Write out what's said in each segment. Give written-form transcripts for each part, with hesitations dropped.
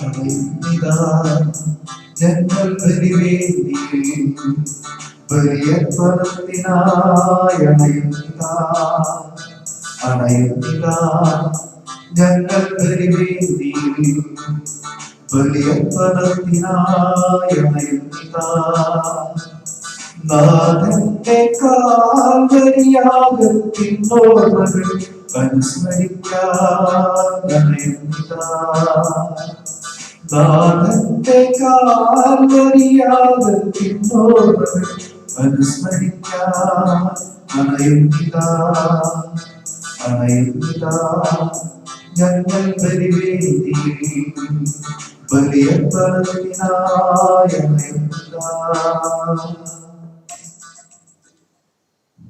ഞങ്ങൾ നാഥന്റെ കാൽവരിയാകത്തിനോർമ്മകൾ നാഥന്റെ കാൽവരിയാകത്തിനോർമ്മകൾ അനുസ്മരിക്കാൻ അണയുന്നിതാ ഞങ്ങൾ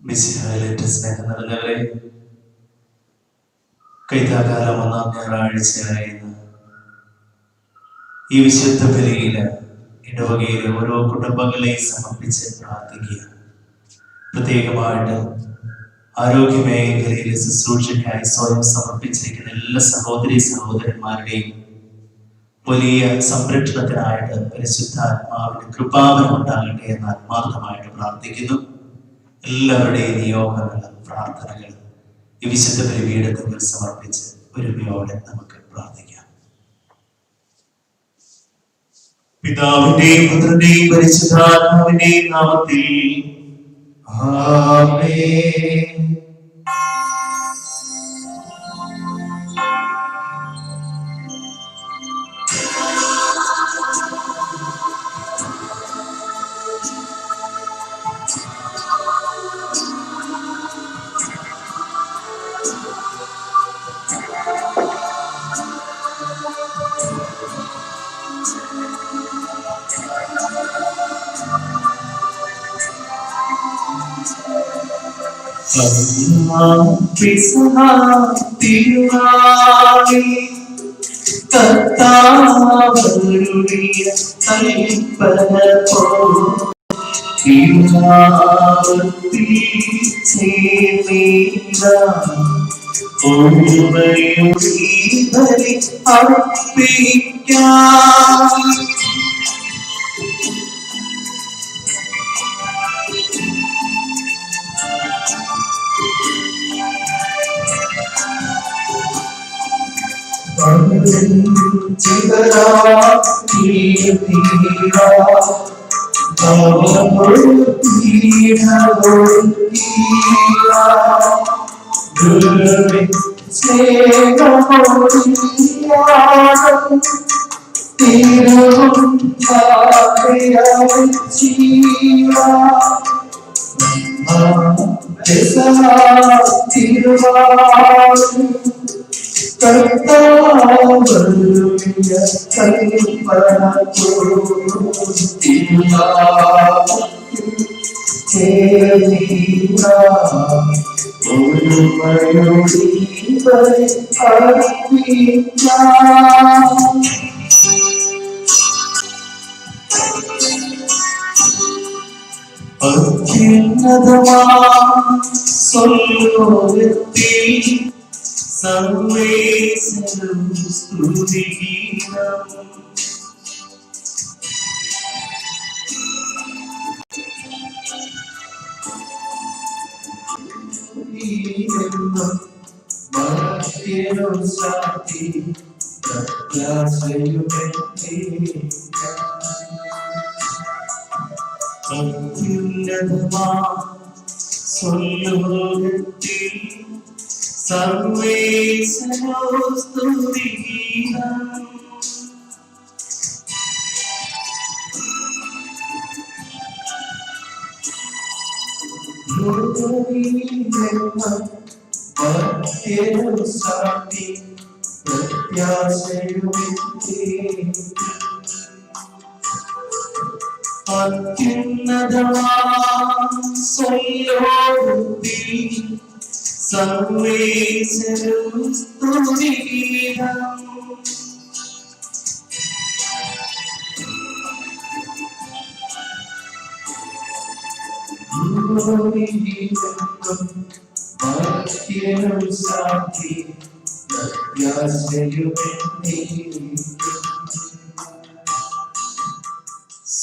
മിശിഹായിലെ സ്നേഹം നിറഞ്ഞവരെ, കൈത്താകാലം 1-ാം ഞായറാഴ്ചയായിരുന്നു ഈ വിശുദ്ധ ബലിയില് ഇടവകയിലെ ഓരോ കുടുംബങ്ങളെയും സമർപ്പിച്ച് പ്രാർത്ഥിക്കുക. പ്രത്യേകമായിട്ട് ആരോഗ്യ മേഖലയിലെ ശുശ്രൂഷയ്ക്കായി സ്വയം സമർപ്പിച്ചിരിക്കുന്ന എല്ലാ സഹോദരി സഹോദരന്മാരുടെയും വലിയ സംരക്ഷണത്തിനായിട്ട് പരിശുദ്ധാത്മാവിന്റെ കൃപാവരം ഉണ്ടാകട്ടെ എന്ന് ആത്മാർത്ഥമായിട്ട് പ്രാർത്ഥിക്കുന്നു. എല്ലാവരുടെയും നിയോഗങ്ങളും പ്രാർത്ഥനകളും ഈ വിശുദ്ധ ബലിപീഠത്തിൽ സമർപ്പിച്ച് ഒരുമയോടെ നമുക്ക് പ്രാർത്ഥിക്കാം. പിതാവിന്റെയും പുത്രന്റെയും പരിശുദ്ധാത്മാവിന്റെയും നാമത്തിൽ ആമേൻ.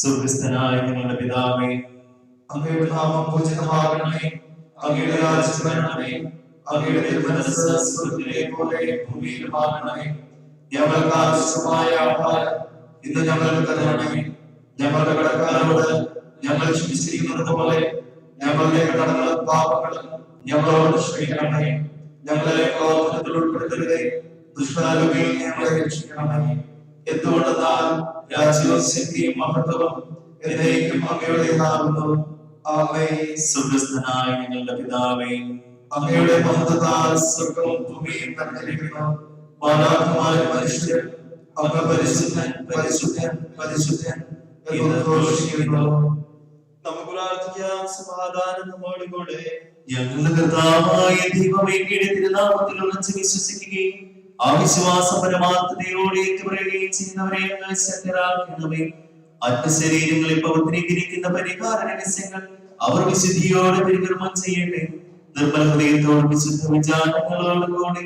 സ്വർഗ്ഗസ്ഥനായ ഞങ്ങളുടെ പിതാവേ, അങ്ങയുടെ നാമം പൂജിതമാകണമേ. അങ്ങയുടെ രാജ്യം വരണമേ. അങ്ങയുടെ തിരുമനസ്സ് സ്വർഗ്ഗത്തിലെ പോലെ ഭൂമിയിലുമാകണമേ. ഞങ്ങൾക്ക് ആവശ്യമായ ആഹാരം ഇന്ന് ഞങ്ങൾക്ക് തരണമേ. ഞങ്ങളുടെ കടക്കാരോട് ഞങ്ങൾ ക്ഷമിച്ചിരിക്കുന്നത് പോലെ ഞങ്ങളുടെ കടങ്ങളും പാപങ്ങളും ഞങ്ങളോട് ക്ഷമിക്കണമേ. ഞങ്ങളെ പ്രലോഭനത്തിൽ ഉൾപ്പെടുത്തരുതേ, ദുഷ്ടാരൂപിയിൽ ഞങ്ങളെ രക്ഷിക്കണമേ. എന്തുകൊണ്ടെന്നാൽ രാജ്യവും ശക്തിയും മഹത്വവും എന്നേക്കും അങ്ങയുടേതാകുന്നു. ആമേൻ. സ്വർഗ്ഗസ്ഥനായ ഞങ്ങളുടെ പിതാവേ, അങ്ങയുടെ മഹത്വത്താൽ സ്വർഗ്ഗവും ഭൂമിയും നിറഞ്ഞിരിക്കുന്നു. മാലാഖമാരും മനുഷ്യരും അങ്ങ് പരിശുദ്ധൻ പരിശുദ്ധൻ പരിശുദ്ധൻ എന്ന് ഘോഷിക്കുന്നു. നമുക്ക് പ്രാർത്ഥിക്കാം. സമാധാനം നമ്മോട് കൂടെ. ഞങ്ങളുടെ കർത്താവായ ദൈവമേ, അങ്ങയുടെ തിരുനാമത്തിൽ ഉറച്ചു വിശ്വസിക്കുകയും ആ വിശ്വാസ പരമാർത്ഥതയോടെ ഏറ്റുപറയുകയും ചെയ്യുന്നവരെ അങ്ങ് ശക്തരാക്കണമേ. ആത്മശരീരങ്ങളിൽ പവിത്രീകരിക്കുന്ന പരിഹാര രഹസ്യങ്ങൾ അവർ വിശുദ്ധിയോടെ പരികർമ്മം ചെയ്യട്ടെ. നിർമ്മല ഹൃദയത്തോടും വിശുദ്ധ വിചാരങ്ങളോടുകൂടി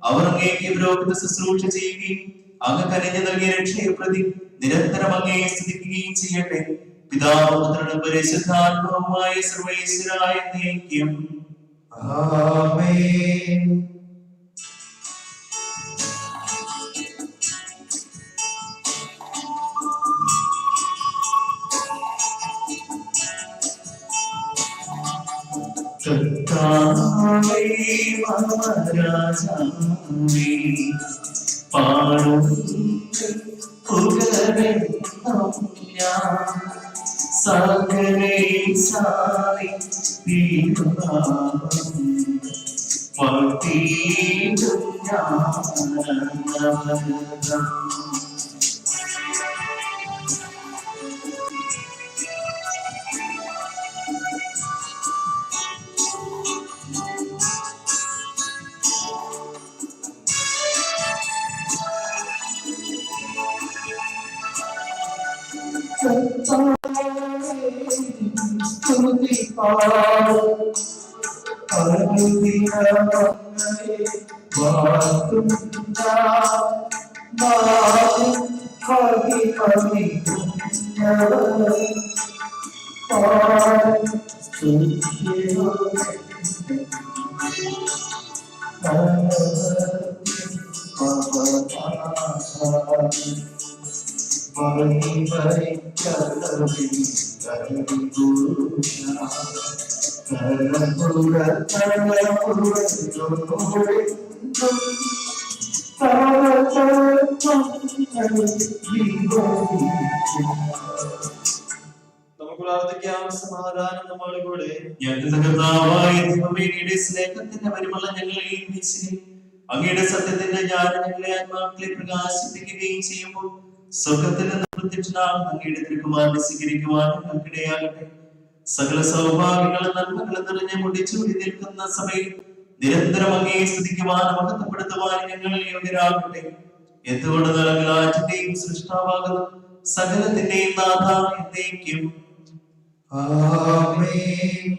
അവർ അങ്ങേക്ക് പുരോഹിത ശുശ്രൂഷ ചെയ്യുകയും അങ്ങ് കനിഞ്ഞു നൽകിയ രക്ഷയെ പ്രതി നിരന്തരം അങ്ങയെ സ്തുതിക്കുകയും ചെയ്യട്ടെ. പിതാവും പുത്രനും പരിശുദ്ധാത്മാവുമായ സർവ്വേശ്വരായ എന്നേക്കും. ആമേൻ. കർത്താവേ മഹാരാജാവേ, പാടും പുകഴെന്നും ഞാൻ സകലേ സാരി തീരുമാനം വാഴ്ത്തിയിടും ഞാൻ. നമുക്ക് പ്രാർത്ഥിക്കാം. സമാധാനം നമ്മോട് കൂടെ. ഞങ്ങളുടെ കർത്താവായ ദൈവമേ, അങ്ങയുടെ സ്നേഹത്തിന്റെ പരിമളം ഞങ്ങളെ വീശുകയും അങ്ങയുടെ സത്യത്തിന്റെ ജ്ഞാനം ഞങ്ങളെ ആത്മാക്കളെ പ്രകാശിപ്പിക്കുകയും ചെയ്യുമ്പോൾ സ്വർഗത്തിൽ നിന്ന് പ്രത്യക്ഷനാകുന്ന അങ്ങയുടെ തിരുക്കുമാരനെ സ്വീകരിക്കുവാൻ ഞങ്ങൾക്കിടയാകട്ടെ. സകല സൗഭാഗ്യങ്ങളും നന്മകളും നിറഞ്ഞ മുടിച്ചൂടി നിൽക്കുന്ന സഭയിൽ നിരന്തരം അങ്ങയെ സ്തുതിക്കുവാനും മഹത്വപ്പെടുത്തുവാനും ഞങ്ങൾ യോഗ്യരാകട്ടെ. എന്തുകൊണ്ട് നൽകലാറ്റിന്റെയും സൃഷ്ടാവാകുന്ന സകലത്തിന്റെയും നാഥ എന്നേക്കും. ആമേൻ.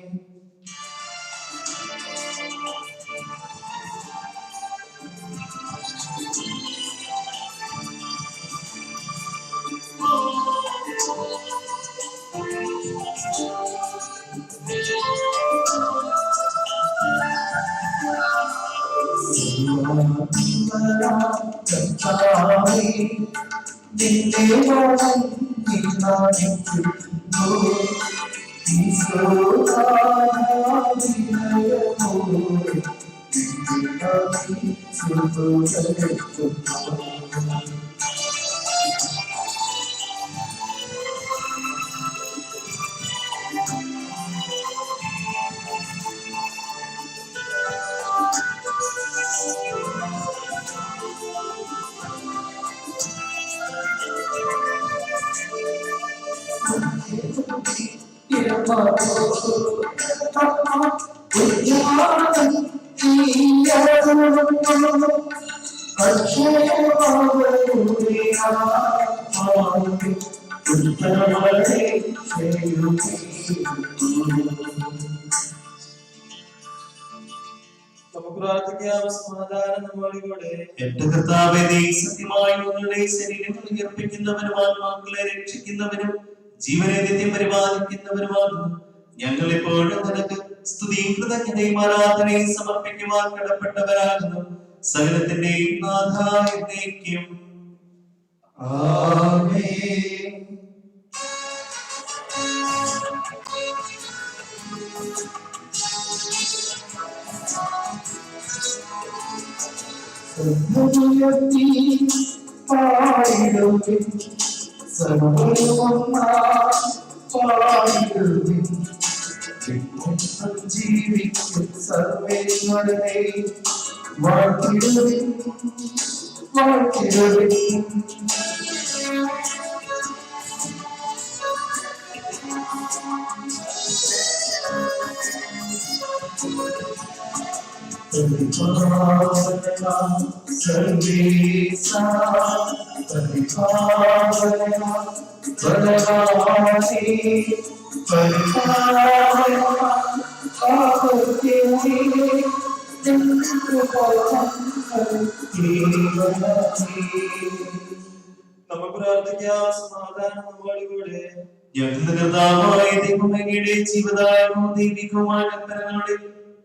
നമുക്ക് പ്രാർത്ഥിക്കാം. സമാധാനം നമ്മോട് കൂടെ. എന്റെ കർത്താവേ, നീ സത്യമായി നിങ്ങളുടെ ശരീരങ്ങൾ ഉയർപ്പിക്കുന്നവനും ആത്മാക്കളെ രക്ഷിക്കുന്നവനും ജീവനെ നിത്യം പരിപാലിക്കുന്നവരുമാകുന്നു. ഞങ്ങൾ എപ്പോഴും നിനക്ക് സ്തുതിയും കൃതജ്ഞതയും ആരാധനയും സമർപ്പിക്കുവാൻ കടപ്പെട്ടവരാകുന്നു. സകലത്തിന്റെയും നാഥായ എന്നേക്കും. ആമേൻ. സർവ്വമുയർത്തി പാടിടുവിൻ, സർവ്വമൊന്നായി പാടിടുവിൻ. ജീവിക്കും സർവ്വങ്ങളെ വാഴ്ത്തിടുവിൻ, വാഴ്ത്തിടുവിൻ. സർവേശ പരിപാലന ബലവാനേ പരിപാലന ആവൃത്തിയേ നമുക്ക് പ്രാർത്ഥിക്കാം. സമാധാനം നമ്മോടുകൂടെ. ഞങ്ങളുടെ കർത്താവായ ദൈവമേ, അങ്ങയുടെ ജീവദായകവും ദൈവികവുമായ കൽപ്പനകളുടെ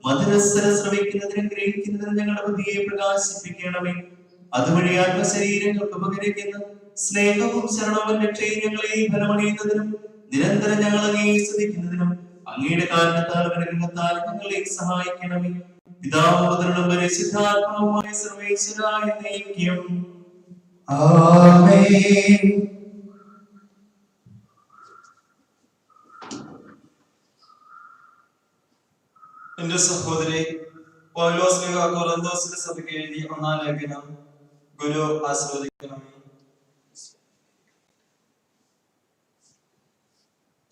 മധുരസ്വരം ശ്രവിക്കുന്നതിനും ഗ്രഹിക്കുന്നതിനും ഞങ്ങളുടെ ബുദ്ധിയെ പ്രകാശിപ്പിക്കണമേ. അതുവഴി ആത്മശരീരങ്ങൾക്ക് ഉപകരിക്കുന്ന സ്നേഹവും ശരണവും രക്ഷയും ഞങ്ങളെ ഫലമണിയുന്നതിനും നിരന്തരം ഞങ്ങൾ അങ്ങയെ സ്തുതിക്കുന്നതിനും അങ്ങയുടെ കാരണത്താൽ അനുഗ്രഹത്താൽ ഞങ്ങളെ സഹായിക്കണമേ. പിതാവും പുത്രനും പരിശുദ്ധാത്മാവുമായ സർവേശ്വരായ എന്നേക്കും. ആമേൻ. എന്റെ സഹോദരി, പൗലോസ് കൊറിന്തോസിലെ സഭയ്ക്ക് എഴുതിയ ഒന്നാം ലേഖനം ഗുരു ആസ്വദിക്കണമേ.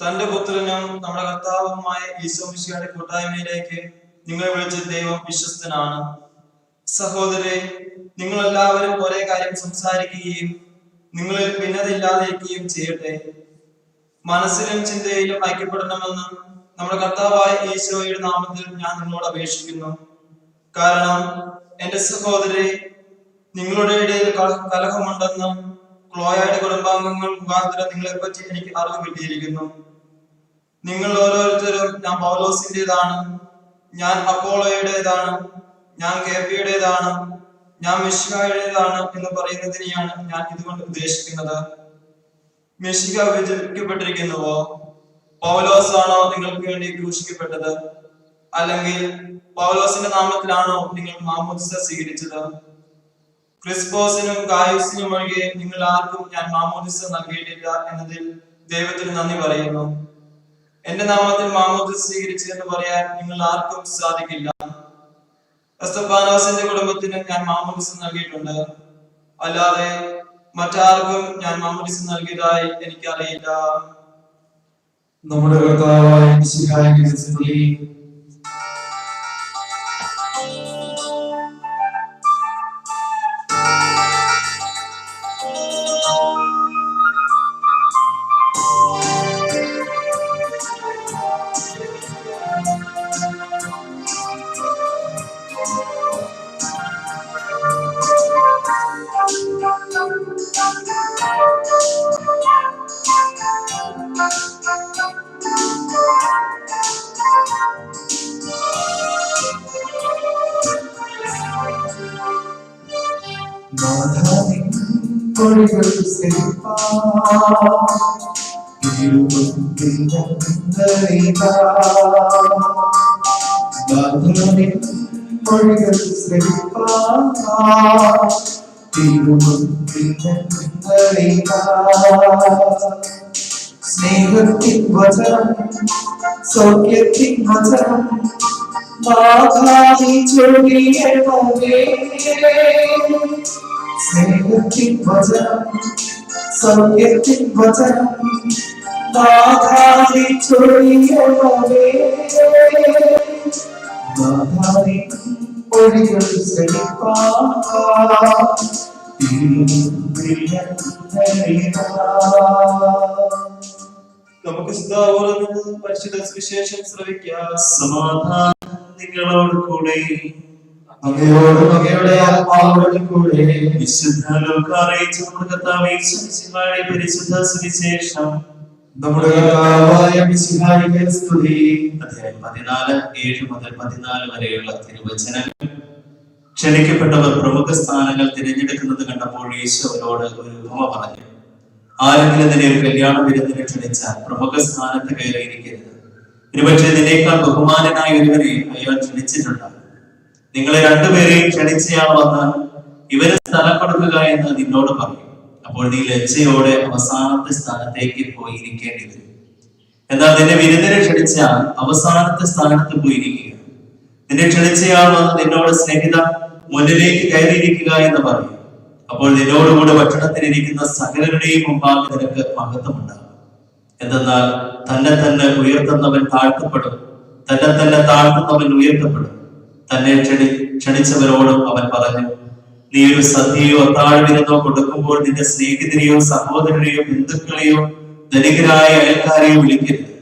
തന്റെ പുത്രനും നമ്മുടെ കർത്താവുമായ ഈശോ മിശിഹായുടെ കൂട്ടായ്മയിലേക്ക് നിങ്ങളെ വിളിച്ച ദൈവം വിശ്വസ്തനാണ്. സഹോദരെ, നിങ്ങൾ എല്ലാവരും ഒരേ കാര്യം സംസാരിക്കുകയും നിങ്ങളിൽ ഭിന്നതയില്ലാതിരിക്കുകയും ചെയ്യട്ടെ. മനസ്സിലും ചിന്തയിലും ഐക്യപ്പെടണമെന്ന് നമ്മുടെ കർത്താവായ ഈശോയുടെ നാമത്തിൽ ഞാൻ നിങ്ങളോട് അപേക്ഷിക്കുന്നു. കാരണം എന്റെ സഹോദരെ, നിങ്ങളുടെ ഇടയിൽ കലഹമുണ്ടെന്നും ക്ലോയയുടെ കുടുംബാംഗങ്ങൾ മുഖാന്തരം നിങ്ങളെപ്പറ്റി എനിക്ക് അറിവ് കിട്ടിയിരിക്കുന്നു. നിങ്ങൾ ഓരോരുത്തരും ഞാൻ പൗലോസിന്റേതാണ്, ഞാൻ അപ്പോളോയുടേതാണ്, ഞാൻ കേപ്പിയുടേതാണ്, ഞാൻ മിശിഹായുടേതാണ് എന്ന് പറയുന്നതിനെയാണ് ഞാൻ ഇതുകൊണ്ട് ഉദ്ദേശിക്കുന്നത്. മിശിഹ വിഭജിക്കപ്പെട്ടിരിക്കുന്നുവോ? പൗലോസ് ആണോ നിങ്ങൾക്ക് വേണ്ടി ക്രൂശിക്കപ്പെട്ടത്? അല്ലെങ്കിൽ പൗലോസിന്റെ നാമത്തിലാണോ നിങ്ങൾ മാമോദിസ സ്വീകരിച്ചത്? ക്രിസ്പോസിനും ഗായുസിനും ഒഴികെ നിങ്ങൾ ആർക്കും ഞാൻ മാമോദിസ നൽകിയിട്ടില്ല എന്നതിൽ ദൈവത്തിന് നന്ദി പറയുന്നു. എന്റെ നാമത്തിൽ മാമോദിസ സ്വീകരിച്ചു എന്ന് പറയാൻ നിങ്ങൾ ആർക്കും സാധിക്കില്ല. എസ്തഫാനോസിന്റെ കുടുംബത്തിന് ഞാൻ മാമോദിസ നൽകിയിട്ടുണ്ട്, അല്ലാതെ മറ്റാർക്കും ഞാൻ മാമോദിസ നൽകിയതായി എനിക്കറിയില്ല. നമ്മുടെ കർത്താവായ മിശിഹായ്ക്ക് സ്തുതി. സ്നേഹത്തിൻ വചനം സൗഖ്യത്തിൻ വചനം മാതാവി ചൊരിയണമേ. സ്നേഹത്തിൻ വചനം സൗഖ്യത്തിൻ വചനം മാതാവി ചൊരിയണമേ. മാതാവി ഒഴികൾ ശ്രമിപ്പാൻ നമുക്ക് പരിശുദ്ധ സുവിശേഷം ശ്രവിക്കാം. സമാധാനം നിങ്ങളോട് കൂടെ. അങ്ങയോടും അങ്ങയുടെ ആത്മാവോടും കൂടെ. വിശുദ്ധ ലൂക്കാ അറിയിച്ച നമ്മുടെ കർത്താവ് യേശു മിശിഹായുടെ പരിശുദ്ധ സുവിശേഷം. നമ്മുടെ കർത്താവായ മിശിഹായിക്ക് സ്തുതി. അധ്യായം 14 7 മുതൽ 14 വരെയുള്ള തിരുവചനങ്ങൾ. ക്ഷണിക്കപ്പെട്ടവർ പ്രമുഖ സ്ഥാനങ്ങൾ തിരഞ്ഞെടുക്കുന്നത് കണ്ടപ്പോൾ യേശു അവരോട് ഒരു ഉപമ പറഞ്ഞു. ആരെങ്കിലും നിന്നെ ഒരു കല്യാണ വിരുന്നിനെ ക്ഷണിച്ചാൽ പ്രമുഖ സ്ഥാനത്ത് കയറിയിരിക്കരുത്. ഒരുപക്ഷെ നിന്നേക്കാൾ ബഹുമാനനായ ഒരുവരെ അയാൾ ക്ഷണിച്ചിട്ടുണ്ടാകും. നിങ്ങളെ രണ്ടുപേരെയും ക്ഷണിച്ചയാൾ വന്നാൽ ഇവന് സ്ഥലം കൊടുക്കുക എന്ന് നിന്നോട് പറയും. അപ്പോൾ നീ ലജ്ജയോടെ അവസാനത്തെ സ്ഥാനത്തേക്ക് പോയിരിക്കേണ്ടി വരും. എന്നാൽ നിന്നെ വിരുന്നിനെ ക്ഷണിച്ചാൽ അവസാനത്തെ സ്ഥാനത്ത് പോയിരിക്കുക. നിന്നെ ക്ഷണിച്ചയാൾ വന്ന് നിന്നോട് സ്നേഹിത മുന്നിലേക്ക് കയറിയിരിക്കുക എന്ന് പറയും. അപ്പോൾ നിന്നോടുകൂടെ ഭക്ഷണത്തിനിരിക്കുന്ന സകലരുടെയും മുമ്പാകെ നിനക്ക് മഹത്വമുണ്ടാകും. എന്തെന്നാൽ തന്നെ തന്നെ ഉയർത്തുന്നവൻ താഴ്ത്തപ്പെടും, തന്നെ തന്നെ താഴ്ത്തുന്നവൻ ഉയർത്തപ്പെടും. തന്നെ ക്ഷണിച്ചവരോടും അവൻ പറഞ്ഞു, നീ ഒരു സദ്യയോ അത്താഴവിരുന്നോ കൊടുക്കുമ്പോൾ നിന്റെ സ്നേഹിതരെയോ സഹോദരനെയോ ബന്ധുക്കളെയോ ധനികരായ അയൽക്കാരെയോ വിളിക്കരുത്.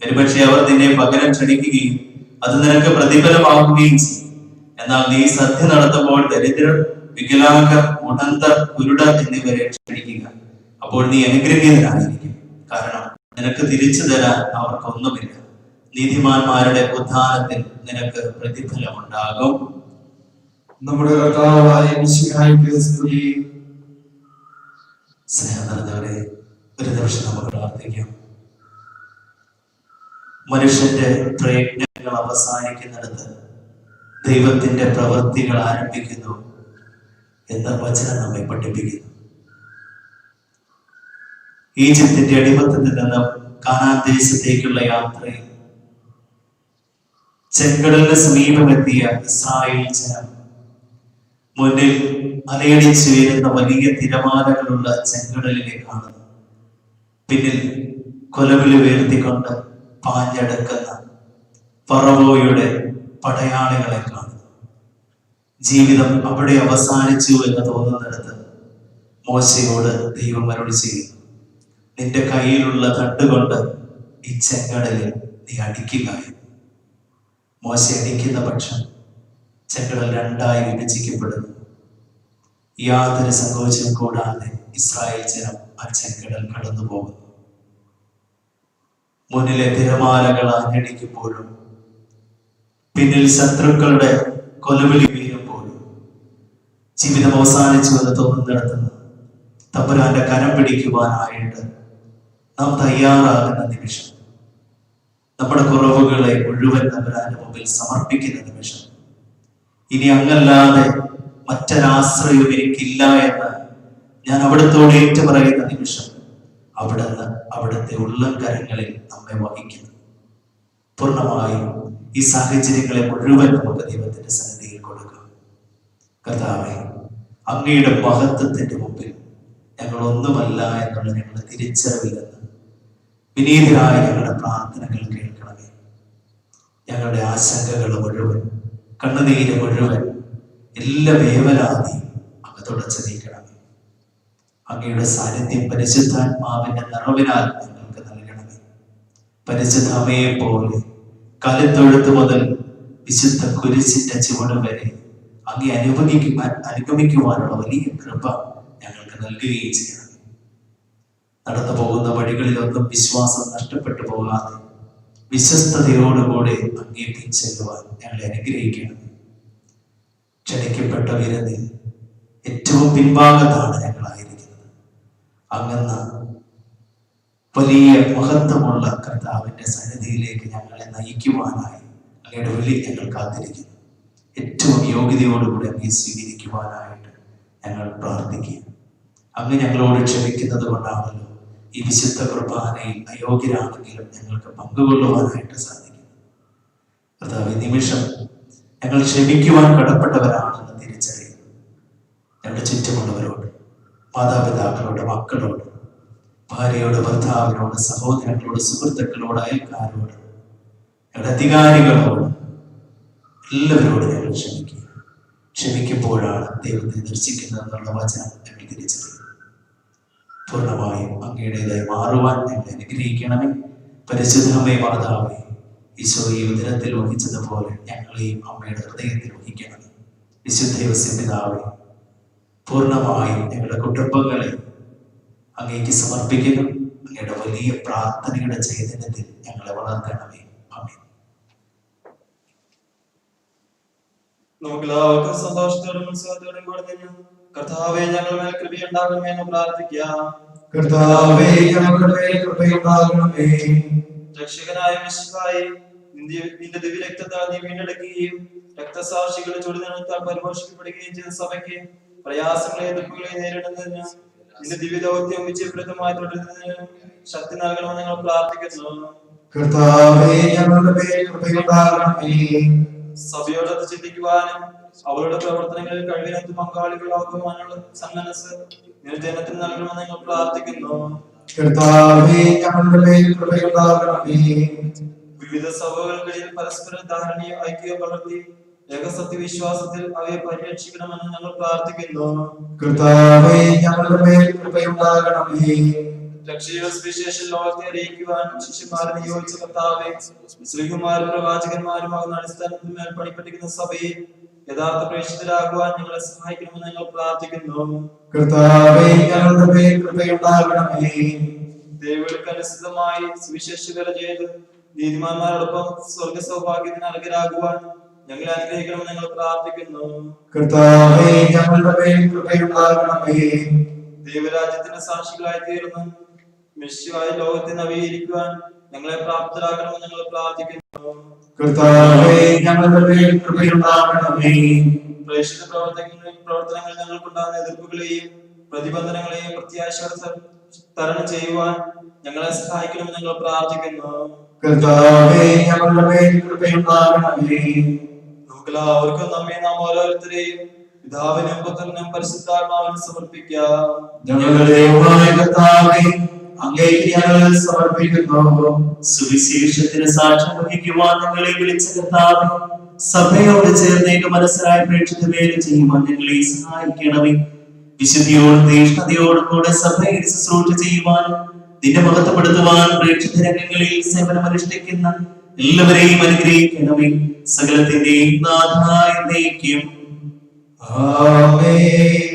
ഒരുപക്ഷെ അവർ നിന്നെ പകരം ക്ഷണിക്കുകയും അത് നിനക്ക് പ്രതിഫലമാകുകയും ചെയ്യും. എന്നാൽ നീ സദ്യ നടത്തുമ്പോൾ ദരിദ്രർ, വികലാംഗർ, മുടന്തർ, കുരുടർ എന്നിവരെ ക്ഷണിക്കുക. അപ്പോൾ നീ അനുഗ്രഹീതനായിരിക്കും, കാരണം നിനക്ക് തിരിച്ചു തരാൻ അവർക്കൊന്നുമില്ല. നീതിമാന്മാരുടെ ഉദ്ധാനത്തിൽ നിനക്ക് പ്രതിഫലമുണ്ടാകും. നമ്മുടെ കർത്താവായ മിശിഹായിക്ക് സ്തുതി. സ്നേഹം നിറഞ്ഞവരെ, ഒരു നിമിഷം നമുക്ക് പ്രാർത്ഥിക്കാം. മനുഷ്യന്റെ പ്രയത്നങ്ങൾ അവസാനിക്കുന്നിടത്ത് ദൈവത്തിന്റെ പ്രവൃത്തികൾ ആരംഭിക്കുന്നു എന്ന വചനം നമ്മെ പഠിപ്പിക്കുന്നു. ഈജിപ്തിന്റെ അടിമത്തത്തിൽ നിന്ന് കാനാൻ ദേശത്തേക്കുള്ള യാത്രയിൽ ചെങ്കടലിന് സമീപമെത്തിയ ഇസ്രായേൽ ജനം മുന്നിൽ അലയടിച്ചു വരുന്ന വലിയ തിരമാലകളുള്ള ചെങ്കടലിനെ കാണുന്നു. പിന്നിൽ കൊലവിളി ഉയർത്തിക്കൊണ്ട് പാഞ്ഞെടുക്കുന്ന ഫറവോയുടെ പടയാളികളെ കാണുന്നു. ജീവിതം അവിടെ അവസാനിച്ചു എന്ന് തോന്നുന്നിടത്ത് മോശയോട് ദൈവം അരുളി ചെയ്യുന്നു, നിന്റെ കയ്യിലുള്ള തണ്ടുകൊണ്ട് ഈ ചെങ്കടലിൽ നീ അടിക്കുക. മോശ അടിക്കുന്ന പക്ഷം ചെങ്കടൽ രണ്ടായി വിഭജിക്കപ്പെടുന്നു. യാതൊരു സങ്കോചവും കൂടാതെ ഇസ്രായേൽ ജനം ആ ചെങ്കടൽ കടന്നു പോകുന്നു. മുന്നിലെ തിരമാലകൾ ആഞ്ഞടിക്കുമ്പോഴും പിന്നിൽ ശത്രുക്കളുടെ കൊലവിളി വീഴുമ്പോഴും ജീവിതം അവസാനിച്ചു എന്ന് തോന്നുന്നിടത്തുനിന്ന് തമ്പുരാന്റെ കരം പിടിക്കുവാനായിട്ട് നാം തയ്യാറാകുന്ന നിമിഷം, നമ്മുടെ കുറവുകളെ മുഴുവൻ തമ്പുരാന്റെ മുമ്പിൽ സമർപ്പിക്കുന്ന നിമിഷം, ഇനി അങ്ങല്ലാതെ മറ്റൊരാശ്രയം എനിക്കില്ല എന്ന് ഞാൻ അവിടുത്തോട് ഏറ്റുപറയുന്ന നിമിഷം, അവിടുന്ന് അവിടുത്തെ ഉള്ളംകരങ്ങളിൽ നമ്മെ വഹിക്കുന്നു. പൂർണ്ണമായും ഈ സാഹചര്യങ്ങളെ മുഴുവൻ നമുക്ക് ദൈവത്തിന്റെ സന്നിധിയിൽ കൊടുക്കാം. കർത്താവേ, അങ്ങയുടെ മഹത്വത്തിന്റെ മുമ്പിൽ ഞങ്ങൾ ഒന്നുമല്ല എന്നുള്ള ഞങ്ങളുടെ തിരിച്ചറിവിൽ നിന്ന് വിനീതരായ ഞങ്ങളുടെ പ്രാർത്ഥനകൾ കേൾക്കണമേ. ഞങ്ങളുടെ ആശങ്കകൾ മുഴുവൻ, കണ്ണുനീര് മുഴുവൻ, എല്ലാ വേവലാതിയും അങ്ങ് തുടച്ചു നീക്കണമേ. അങ്ങയുടെ സാന്നിധ്യം പരിശുദ്ധാത്മാവിന്റെ നിറവിനാൽ ഞങ്ങൾക്ക് നൽകണമേ. പരിശുദ്ധ അമ്മയെ പോലെ കലിത്തൊഴുത്ത് മുതൽ വിശുദ്ധ കുരിശിന്റെ ചുവട് വരെ അങ്ങേ അനുഗമിക്കുവാനുള്ള വലിയ കൃപ ഞങ്ങൾക്ക് നൽകുകയും ചെയ്യണം. നടന്നു പോകുന്ന വഴികളിലൊന്നും വിശ്വാസം നഷ്ടപ്പെട്ടു പോകാതെ വിശ്വസ്തയോടുകൂടെ അങ്ങേ പിൻചെല്ലുവാൻ ഞങ്ങളെ അനുഗ്രഹിക്കണം. ക്ഷണിക്കപ്പെട്ട വിരുന്നിൽ ഏറ്റവും പിൻഭാഗത്താണ് ഞങ്ങളായിരിക്കുന്നത്. അങ്ങെന്ന വലിയ മഹത്വമുള്ള കർത്താവിന്റെ സന്നിധിയിലേക്ക് ഞങ്ങളെ നയിക്കുവാനായി അങ്ങയുടെ വിളി ഞങ്ങൾ കാത്തിരിക്കുന്നു. ഏറ്റവും യോഗ്യതയോടുകൂടി അങ്ങേ സ്വീകരിക്കുവാനായിട്ട് ഞങ്ങൾ പ്രാർത്ഥിക്കുക. അങ്ങ് ഞങ്ങളോട് ക്ഷമിക്കുന്നത് കൊണ്ടാണല്ലോ ഈ വിശുദ്ധ കുർബാനയിൽ അയോഗ്യരാണെങ്കിലും ഞങ്ങൾക്ക് പങ്കുകൊള്ളുവാനായിട്ട് സാധിക്കും. കർത്താവ്, ഈ നിമിഷം ഞങ്ങൾ ക്ഷമിക്കുവാൻ കടപ്പെട്ടവരാണെന്ന് തിരിച്ചറിയുന്നു. ഞങ്ങളുടെ ചുറ്റുമുള്ളവരോട്, മാതാപിതാക്കളോട്, മക്കളോട്, ഭാര്യയോട്, ഭർത്താവിനോട്, സഹോദരങ്ങളോട്, സുഹൃത്തുക്കളോട്, അയൽക്കാരോട്, ഞങ്ങളുടെ അധികാരികളോട്, എല്ലാവരോടും ഞങ്ങൾ ക്ഷമിക്കുക. ക്ഷമിക്കുമ്പോഴാണ് ദൈവത്തെ ദർശിക്കുന്നത് എന്നുള്ള വചനം ഞങ്ങൾ തിരിച്ചറിയുന്നു. പൂർണ്ണമായും അങ്ങയുടേതായി മാറുവാൻ ഞങ്ങളെ അനുഗ്രഹിക്കണമേ. പരിശുദ്ധമേ മാതാവേ, ഈശോയെ ഉദരത്തിൽ വഹിച്ചതുപോലെ ഞങ്ങളെയും അമ്മയുടെ ഹൃദയത്തിൽ വഹിക്കണമേ. വിശുദ്ധ പിതാവേ, പൂർണ്ണമായും ഞങ്ങളുടെ കുടുംബങ്ങളെ അങ്ങേക്ക് സമർപ്പിക്കുന്നു. അങ്ങയുടെ വലിയ പ്രാർത്ഥനയുടെ ചൈതന്യത്തിൽ ഞങ്ങളെ വളർത്തണമേ. ആമേൻ. നമുക്കെല്ലാവർക്കും സന്തോഷത്തോടും ഉത്സവത്തോടും കൂടെ നിന്ന് കർത്താവേ ഞങ്ങളുടെ മേൽ കൃപയുണ്ടാകണമേ എന്ന് പ്രാർത്ഥിക്കാം. കർത്താവേ ഞങ്ങളുടെ മേൽ കൃപയുണ്ടാകണമേ. രക്ഷകനായ മിശിഹായേ, നിന്റെ ദിവ്യരക്തത്താൽ നീ വീണ്ടെടുക്കുകയും രക്തസാക്ഷികളുടെ ചുടുനിണത്താൽ പരിപോഷിക്കപ്പെടുകയും ചെയ്ത സഭയ്ക്ക് പ്രയാസങ്ങളെ എതിർപ്പുകളെ നേരിടുന്നതിന് നിന്റെ ദിവ്യദൗത്യം വിജയപ്രദമായി തുടരുന്നതിന് ശക്തി നൽകണമെന്ന് ഞങ്ങൾ പ്രാർത്ഥിക്കുന്നു. കർത്താവേ ഞങ്ങളുടെ മേൽ കൃപയുണ്ടാകണമേ. സഭയോടൊത്ത് ചിന്തിക്കുവാനും അവരുടെ പ്രവർത്തനങ്ങളിൽ കഴിവിനൊത്ത് പങ്കാളികളാക്കുവാനുള്ള സന്മനസ് ജനത്തിന് നൽകണമെന്ന് ഞങ്ങൾ പ്രാർത്ഥിക്കുന്നു. കർത്താവേ ഞങ്ങളുടെ മേൽ കൃപയുണ്ടാകണമേ. വിവിധ സഭകൾക്കിടയിൽ പരസ്പര ധാരണയും ഐക്യവും വളർത്തി ഏകസത്യ വിശ്വാസത്തിൽ അവയെ പരിരക്ഷിക്കണമെന്ന് ഞങ്ങൾ പ്രാർത്ഥിക്കുന്നു. കർത്താവേ ഞങ്ങളുടെ മേൽ കൃപയുണ്ടാകണമേ. രക്ഷയുടെ സുവിശേഷം ലോകത്തെ അറിയിക്കുവാൻ ശിഷ്യന്മാരെ നിയോഗിച്ച കർത്താവേ, ശ്രീകുമാരും പ്രവാചകന്മാരുമാകുന്ന അടിസ്ഥാനത്തിൽ മേൽ പണിപ്പെട്ടിരിക്കുന്ന സഭയെ യഥാർത്ഥ പ്രേക്ഷിതരാകുവാൻ ഞങ്ങളെ സഹായിക്കണമെന്ന് ഞങ്ങൾ പ്രാർത്ഥിക്കുന്നു. കർത്താവേ ഞങ്ങളുടെ മേൽ കൃപയുണ്ടാകണമേ. ദൈവങ്ങൾക്ക് അനുസൃതമായി സുവിശേഷകര ചെയ്ത് നീതിമാന്മാരോടൊപ്പം സ്വർഗ സൗഭാഗ്യത്തിന് അർഹരാകുവാൻ ഞങ്ങളെ അനുഗ്രഹിക്കണമെന്ന് ഞങ്ങൾ പ്രാർത്ഥിക്കുന്നു. കർത്താവേ ഞങ്ങളുടെ മേൽ കൃപയുണ്ടാകണമേ. ദൈവരാജ്യത്തിന്റെ സാക്ഷികളായി തീർന്ന് മിശിഹായ ലോകത്തെ നവീകരിക്കുവാൻ ഞങ്ങളെ പ്രാപ്തരാക്കണമെന്ന് ഞങ്ങൾ പ്രാർത്ഥിക്കുന്നു. കർത്താവേ ഞങ്ങളുടെ മേൽ കൃപയുണ്ടാകണമേ. പ്രേക്ഷിത പ്രവർത്തനങ്ങളിൽ ഞങ്ങൾക്കുണ്ടാകുന്ന എതിർപ്പുകളെയും പ്രതിബന്ധനങ്ങളെയും പ്രത്യാശയോടെ തരണം ചെയ്യുവാൻ ഞങ്ങളെ സഹായിക്കണമെന്ന് ഞങ്ങൾ പ്രാർത്ഥിക്കുന്നു. കർത്താവേ ഞങ്ങളുടെ മേൽ കൃപയുണ്ടാകണമേ. നമുക്കെല്ലാവർക്കും നമ്മെ നാം ഓരോരുത്തരെയും പിതാവിനും പുത്രനും പരിശുദ്ധാത്മാവിനും സമർപ്പിക്കാം. ഞങ്ങളുടെ ദൈവമായ കർത്താവേ അങ്ങേക്ക് ഞങ്ങൾ സമർപ്പിക്കുന്നു. സുവിശേഷത്തിന് സാക്ഷ്യം വഹിക്കുവാൻ ഞങ്ങളെ വിളിച്ച കർത്താവേ, സഭയോട് ചേർന്നേക്ക് മനസ്സിലായി പ്രേക്ഷിത വേല ചെയ്യുവാൻ ഞങ്ങളെ സഹായിക്കണമേ. വിശുദ്ധിയോടും തീഷ്ണതയോടും കൂടെ സഭയിൽ ശുശ്രൂഷ ചെയ്യുവാൻ നിന്നെ മഹത്വപ്പെടുത്തുവാൻ പ്രേക്ഷിത രംഗങ്ങളിൽ സേവനമനുഷ്ഠിക്കുന്ന എല്ലാവരെയും അനുഗ്രഹിക്കണമേ. സകലത്തിന്റെയും നാഥായ എന്നേക്കും ആമേൻ.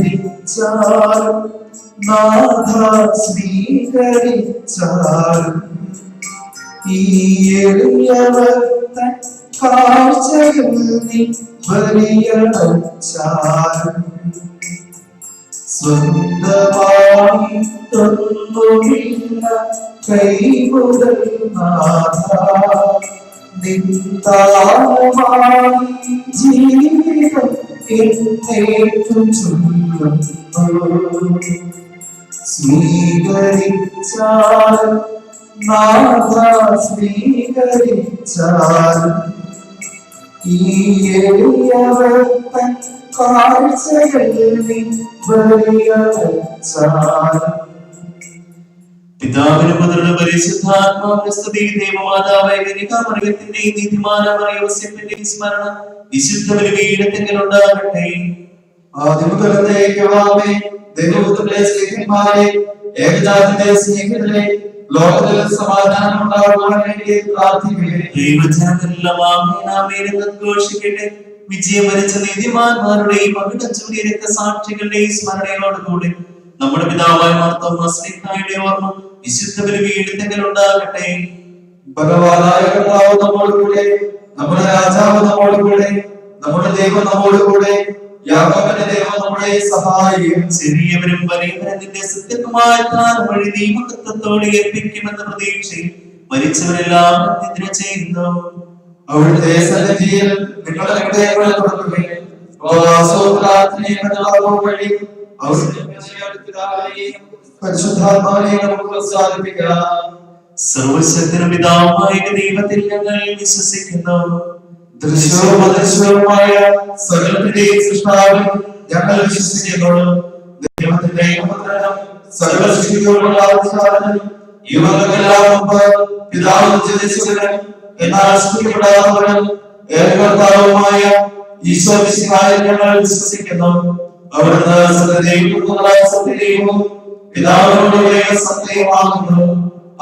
സ്വീകരിച്ചാലും നാഥ സ്വീകരിച്ചാലും ഈ എളിയവർ തൻ കാഴ്ചയിൽ നീ വലിയടച്ചാലും സ്വന്തമായി തൊന്നുമില്ല കൈമുതൽ നാഥ നിന്താനമായി ജീവിതം എന്നേക്കും ചൊല്ലുന്നു. സ്വീകരിച്ചാലും നാഥ സ്വീകരിച്ചാലും ഈ എളിയവർ തൻ കാഴ്ചകളിൽ നീ വലിയടച്ചാലും. പിതാവിനും പുത്രനും പരിശുദ്ധാത്മാവിനും സ്തുതി. ദൈവമാതാവായ കന്യകാമറിയത്തിന്റെയും നീതിമാനായ യോസേഫിന്റെയും സ്മരണ വിശുദ്ധ ബലിപീഠത്തിങ്കൽ ഉണ്ടാകട്ടെ. ആദിമുതലേക്കുവാമേ. ദൈവപുത്രന്റെ സ്നേഹിതന്മാരെ, ഏകജാതന്റെ സ്നേഹിതരെ, ലോകത്തിൽ സമാധാനം ഉണ്ടാകുവാൻ വേണ്ടി പ്രാർത്ഥിക്കുകയും ദൈവജനമെല്ലാം ആമേൻ ആമേൻ എന്ന് ഘോഷിക്കട്ടെ. വിജയം വരിച്ച നീതിമാന്മാരുടെയും അവിടച്ചൂടിയ രക്തസാക്ഷികളുടെയും സ്മരണയോടുകൂടി നമ്മുടെ പിതാവായ മാർത്തോമാ ശ്ലീഹായുടെ ഓർമ്മ വിശുദ്ധ ബലിപീഠത്തിങ്കൽ ഉണ്ടാകട്ടെ. ഭഗവാനായ കർത്താവ് നമ്മോടുകൂടെ, നമ്മുടെ രാജാവ് നമ്മോടുകൂടെ, നമ്മുടെ ദൈവം നമ്മോടുകൂടെ, യാക്കോബിന്റെ ദൈവം നമ്മുടെ സഹായിയും. ചെറിയവരും വലിയവരും നിന്റെ സത്യമായ ദാനം വഴി നീ മഹത്വത്തോടെ ഏൽപ്പിക്കുമെന്ന പ്രതീക്ഷയിൽ മരിച്ചവരെല്ലാം നിദ്ര ചെയ്യുന്നു. അവിടുത്തെ സന്നിധിയിൽ നിങ്ങളുടെ ഹൃദയങ്ങളെ തുറക്കുകയും ഉപവാസവും പ്രാർത്ഥനയും വഴി പരിശുദ്ധാത്മാവിനെ നമുക്ക് പ്രസാദിപ്പിക്കാം. സർവശക്തനും പിതാവുമായ ദൈവത്തിൽ ഞങ്ങൾ വിശ്വസിക്കുന്നു. ദൃശ്യവും അദൃശ്യവുമായ സകലത്തിന്റെയും സൃഷ്ടാവിൽ ഞങ്ങൾ വിശ്വസിക്കുന്നു. ദൈവത്തിന്റെ ഏകപുത്രനും സകല സൃഷ്ടിയോടുള്ള അവസാനം യുവകൾക്കെല്ലാം മുമ്പ് പിതാവ് ജനിച്ചവനും എന്നാൽ സൃഷ്ടിക്കപ്പെടാത്തവനും ഏകകർത്താവുമായ ഈശോ മിശിഹായിൽ ഞങ്ങൾ വിശ്വസിക്കുന്നു. അവിടുന്ന് സത്യദൈവപുത്രനായ സത്യദൈവവും പിതാവിനോടുള്ള സത്യമാകുന്നു.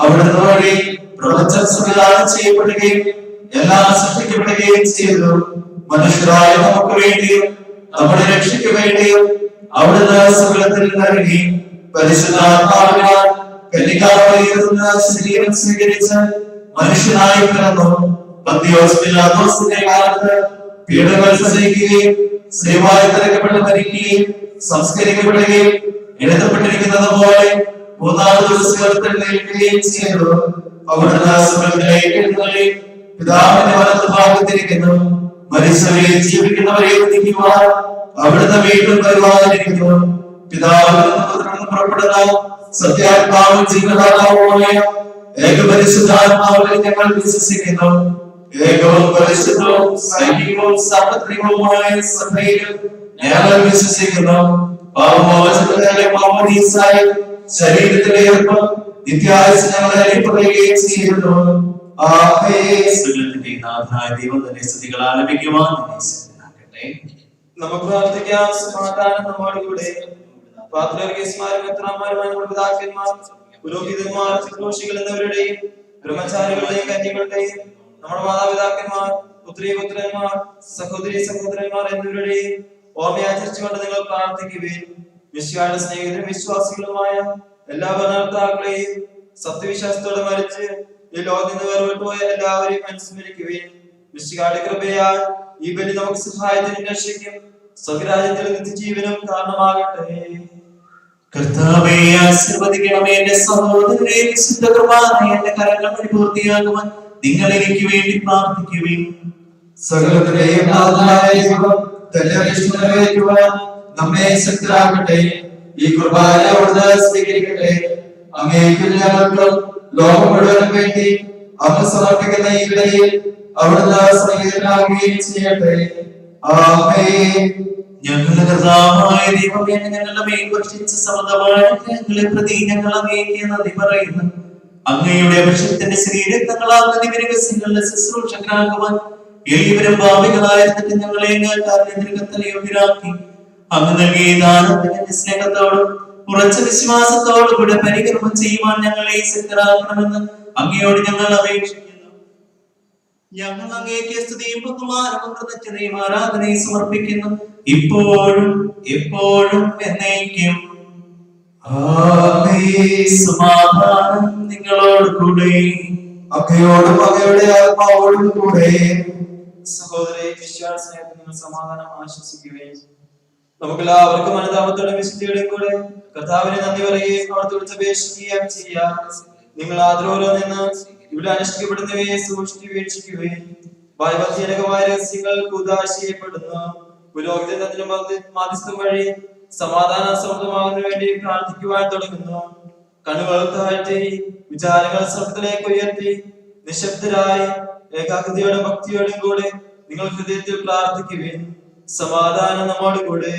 അവിടുന്ന് വഴി പ്രപഞ്ചം സംവിധാനം ചെയ്യപ്പെടുകയും എല്ലാം സൃഷ്ടിക്കപ്പെടുകയും ചെയ്തു. മനുഷ്യരായ നമുക്ക് വേണ്ടിയും നമ്മുടെ രക്ഷയ്ക്ക് വേണ്ടിയും അവിടുന്ന് സകലത്തിൽ നൽകി പരിശുദ്ധാത്മാവിനാൽ കന്യകാമറിയത്തിൽ നിന്ന് ശരീരം സ്വീകരിച്ച് മനുഷ്യനായി പിറന്നു. പന്തിയോസ് പിലാത്തോസിന്റെ കാലത്ത് പീഡകൾ സഹിക്കുകയും ശ്രീവായി തിരക്കപ്പെട്ട് മരിക്കുകയും സംസ്കരിക്കപ്പെടുകയും എഴുതപ്പെട്ടിരിക്കുന്നത് പോലെ മൂന്നാം ദിവസം ഉയർത്തെഴുന്നേൽക്കുകയും ചെയ്തു. അവിടുന്ന് സ്വർഗ്ഗത്തിലേക്ക് എഴുന്നള്ളി പിതാവിന്റെ വലത്തുഭാഗത്തിരിക്കുന്നു. മരിച്ചവരെ ജീവിക്കുന്നവരെ വിധിക്കുവാൻ അവിടുന്ന് വീണ്ടും വരുവാനിരിക്കുന്നു. പിതാവിൽ നിന്ന് പുത്രനിൽ പുറപ്പെടുന്ന സത്യാത്മാവും ജീവദാതാവുമായ ഏകപരിശുദ്ധാത്മാവിൽ ഞങ്ങൾ വിശ്വസിക്കുന്നു. ഏകവും പരിശുദ്ധവും സൈനികവും സാർവത്രികവുമായ സഭയിൽ ഞങ്ങൾ വിശ്വസിക്കുന്നു. പാപമോചനത്തിലെ മാമോദീസായും ശരീരത്തിലെ ഏർപ്പം നിത്യായുസ്സ് ഞങ്ങളെ അറിയപ്പെടുകയും ചെയ്യുന്നു. സകലത്തിന്റെ നാഥനായ ദൈവം തന്നെ സ്തുതികൾ ആലപിക്കുവാൻ ശക്തനാക്കട്ടെ. നമുക്ക് പ്രാർത്ഥിക്കാം. സമാധാനം നമ്മോടുകൂടെ. പാത്രീയന്മാരും മെത്രാന്മാരുമായ നമ്മുടെ പിതാക്കന്മാർ, പുരോഹിതന്മാർ, ശുശ്രൂഷികൾ എന്നിവരുടെയും ബ്രഹ്മചാരികളുടെയും കന്യകളുടെയും നമ്മുടെ മാതാപിതാക്കന്മാർ, പുത്രീപുത്രന്മാർ, സഹോദരി സഹോദരന്മാർ എന്നിവരുടെയും ഓർമ്മയാചരിച്ചുകൊണ്ട് നിങ്ങൾ പ്രാർത്ഥിക്കുകയും മിശിഹായുടെ സ്നേഹിതരും വിശ്വാസികളുമായ എല്ലാ ഭരണകർത്താക്കളെയും സത്യവിശ്വാസത്തോടെ മരിച്ച് ഈ ലോകത്തിൽ നിന്ന് വേർപെട്ടുപോയ എല്ലാവരെയും അനുസ്മരിക്കുകയും മിശിഹായുടെ കൃപയാൽ ഈ ബലി നമുക്ക് സഹായത്തിനും രക്ഷയ്ക്കും സ്വർഗ്ഗരാജ്യത്തിൽ നിത്യജീവനും കാരണമാകട്ടെ. കർത്താവേ, ആശീർവദിക്കണമേ. എന്റെ സഹോദരനെ വിശുദ്ധ കുർബാന എന്റെ കരങ്ങൾ വഴി പൂർത്തിയാകുവാൻ നിങ്ങൾ എനിക്ക് വേണ്ടി പ്രാർത്ഥിക്കുവിൻ. സകലത്തിന്റെയും നാഥനായ ദൈവം തന്റെ ഇഷ്ടം നിറവേറ്റുവാൻ നമ്മെ ശക്തരാക്കട്ടെ. ഈ കുർബാന അവിടുന്ന് സ്വീകരിക്കട്ടെ. അങ്ങേക്കും ഞങ്ങൾക്കും ലോകം മുഴുവനും വേണ്ടി അങ്ങ് സമർപ്പിക്കുന്ന ഈ ബലിയിൽ അവിടുന്ന് സ്നേഹിതനാകുകയും ചെയ്യട്ടെ. ആമേൻ. ഞങ്ങളുടെ കർത്താവായ ദൈവമേ, ഞങ്ങളുടെ മേൽ വർഷിച്ച സമൃദ്ധമായ ഞങ്ങളെ പ്രതി ഞങ്ങൾ അങ്ങേക്ക് നന്ദി പറയുന്നു. അങ്ങയുടെ അഭിഷേകത്തിന്റെ ശരീരങ്ങളാകുന്ന ദിവ്യരഹസ്യങ്ങളുടെ ശുശ്രൂഷകരാകുവാൻ ഏവരും ഭാവികളായിരുന്നിട്ട് ഞങ്ങളെ യോഗ്യരാക്കി അങ്ങ് നൽകിയ ദാനത്തിന്റെ സ്നേഹത്തോടും ഉറച്ച വിശ്വാസത്തോടും കൂടെ പരികർമ്മം ചെയ്യുവാൻ ഞങ്ങളെ ശക്തരാക്കണമെന്ന് അങ്ങയോട് ഞങ്ങൾ അപേക്ഷിക്കുന്നു. ഞങ്ങൾ അങ്ങേക്ക് സ്തുതിയും ബഹുമാനവും കൃതജ്ഞതയും ആരാധനയും സമർപ്പിക്കുന്നു, ഇപ്പോഴും എപ്പോഴും എന്നേക്കും. ആമേൻ. സമാധാനം നിങ്ങളോട് കൂടെ. അങ്ങയോടും അങ്ങയുടെ ആത്മാവോടും കൂടെ. സഹോദരരെ, വിശ്വാസ സ്നേഹത്തിൽ നിങ്ങൾ സമാധാനം ആശ്വസിക്കുകയും നമുക്കെല്ലാവർക്കും അനുതാപത്തോടെ വിശുദ്ധിയോടെ കൂടെ കർത്താവിനെ നന്ദി പറയുകയും അവിടുത്തെ വിളിച്ചപേക്ഷിക്കുകയും ചെയ്യാം. നിങ്ങൾ ആദരവോടെ നിന്ന് ഇവിടെ അനുഷ്ഠിക്കപ്പെടുന്നവയെ സൂക്ഷിച്ച് വീക്ഷിക്കുകയും ഭയഭക്തിജനകമായ രഹസ്യങ്ങൾ കുദാശിക്കപ്പെടുന്നു. പുരോഹിതന്റെ മാധ്യസ്ഥം വഴി സമാധാന സമൃദ്ധമാകുന്നതിന് വേണ്ടി പ്രാർത്ഥിക്കുവാൻ തുടങ്ങുന്നു. കണ്ണുകൾ താഴ്ത്തി വിചാരങ്ങൾ സ്വർഗ്ഗത്തിലേക്ക് ഉയർത്തി നിശബ്ദരായി ഏകാഗ്രതയോടും ഭക്തിയോടും കൂടെ നിങ്ങൾ ഹൃദയത്തിൽ പ്രാർത്ഥിക്കുകയും സമാധാനം നമ്മോട് കൂടെ.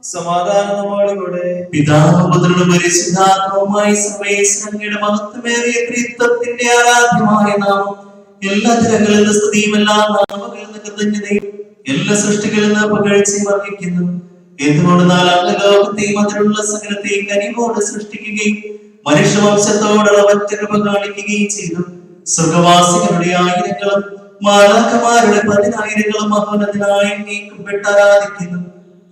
സമാധാനം നമ്മോടുകൂടെ. പിതാവും പുത്രനും പരിശുദ്ധാത്മാവുമായി സർവ്വേശ്വരന്റെ മഹത്വമേറിയ ത്രിത്വത്തിന്റെ ആരാധ്യമായ നാമം എല്ലാ തരങ്ങളിൽ നിന്ന് സ്തുതിയും എല്ലാ നാമങ്ങളിൽ നിന്ന് കൃതജ്ഞതയും എല്ലാ സൃഷ്ടികളിൽ നിന്ന് പുകഴ്ചയും അർഹിക്കുന്നു. എന്തുകൊണ്ടെന്നാൽ അങ്ങ് ലോകത്തെയും അതിലുള്ള സകലത്തെയും കനിവോട് സൃഷ്ടിക്കുകയും മനുഷ്യവംശത്തോടുള്ള ഒറ്റരൂപ കാണിക്കുകയും ചെയ്തു. സ്വർഗവാസികളുടെ ആയിരങ്ങളും മാലാഖമാരുടെ 10,000ങ്ങളും മഹോന്നതനായി നീക്കപ്പെട്ട് ആരാധിക്കുന്നു.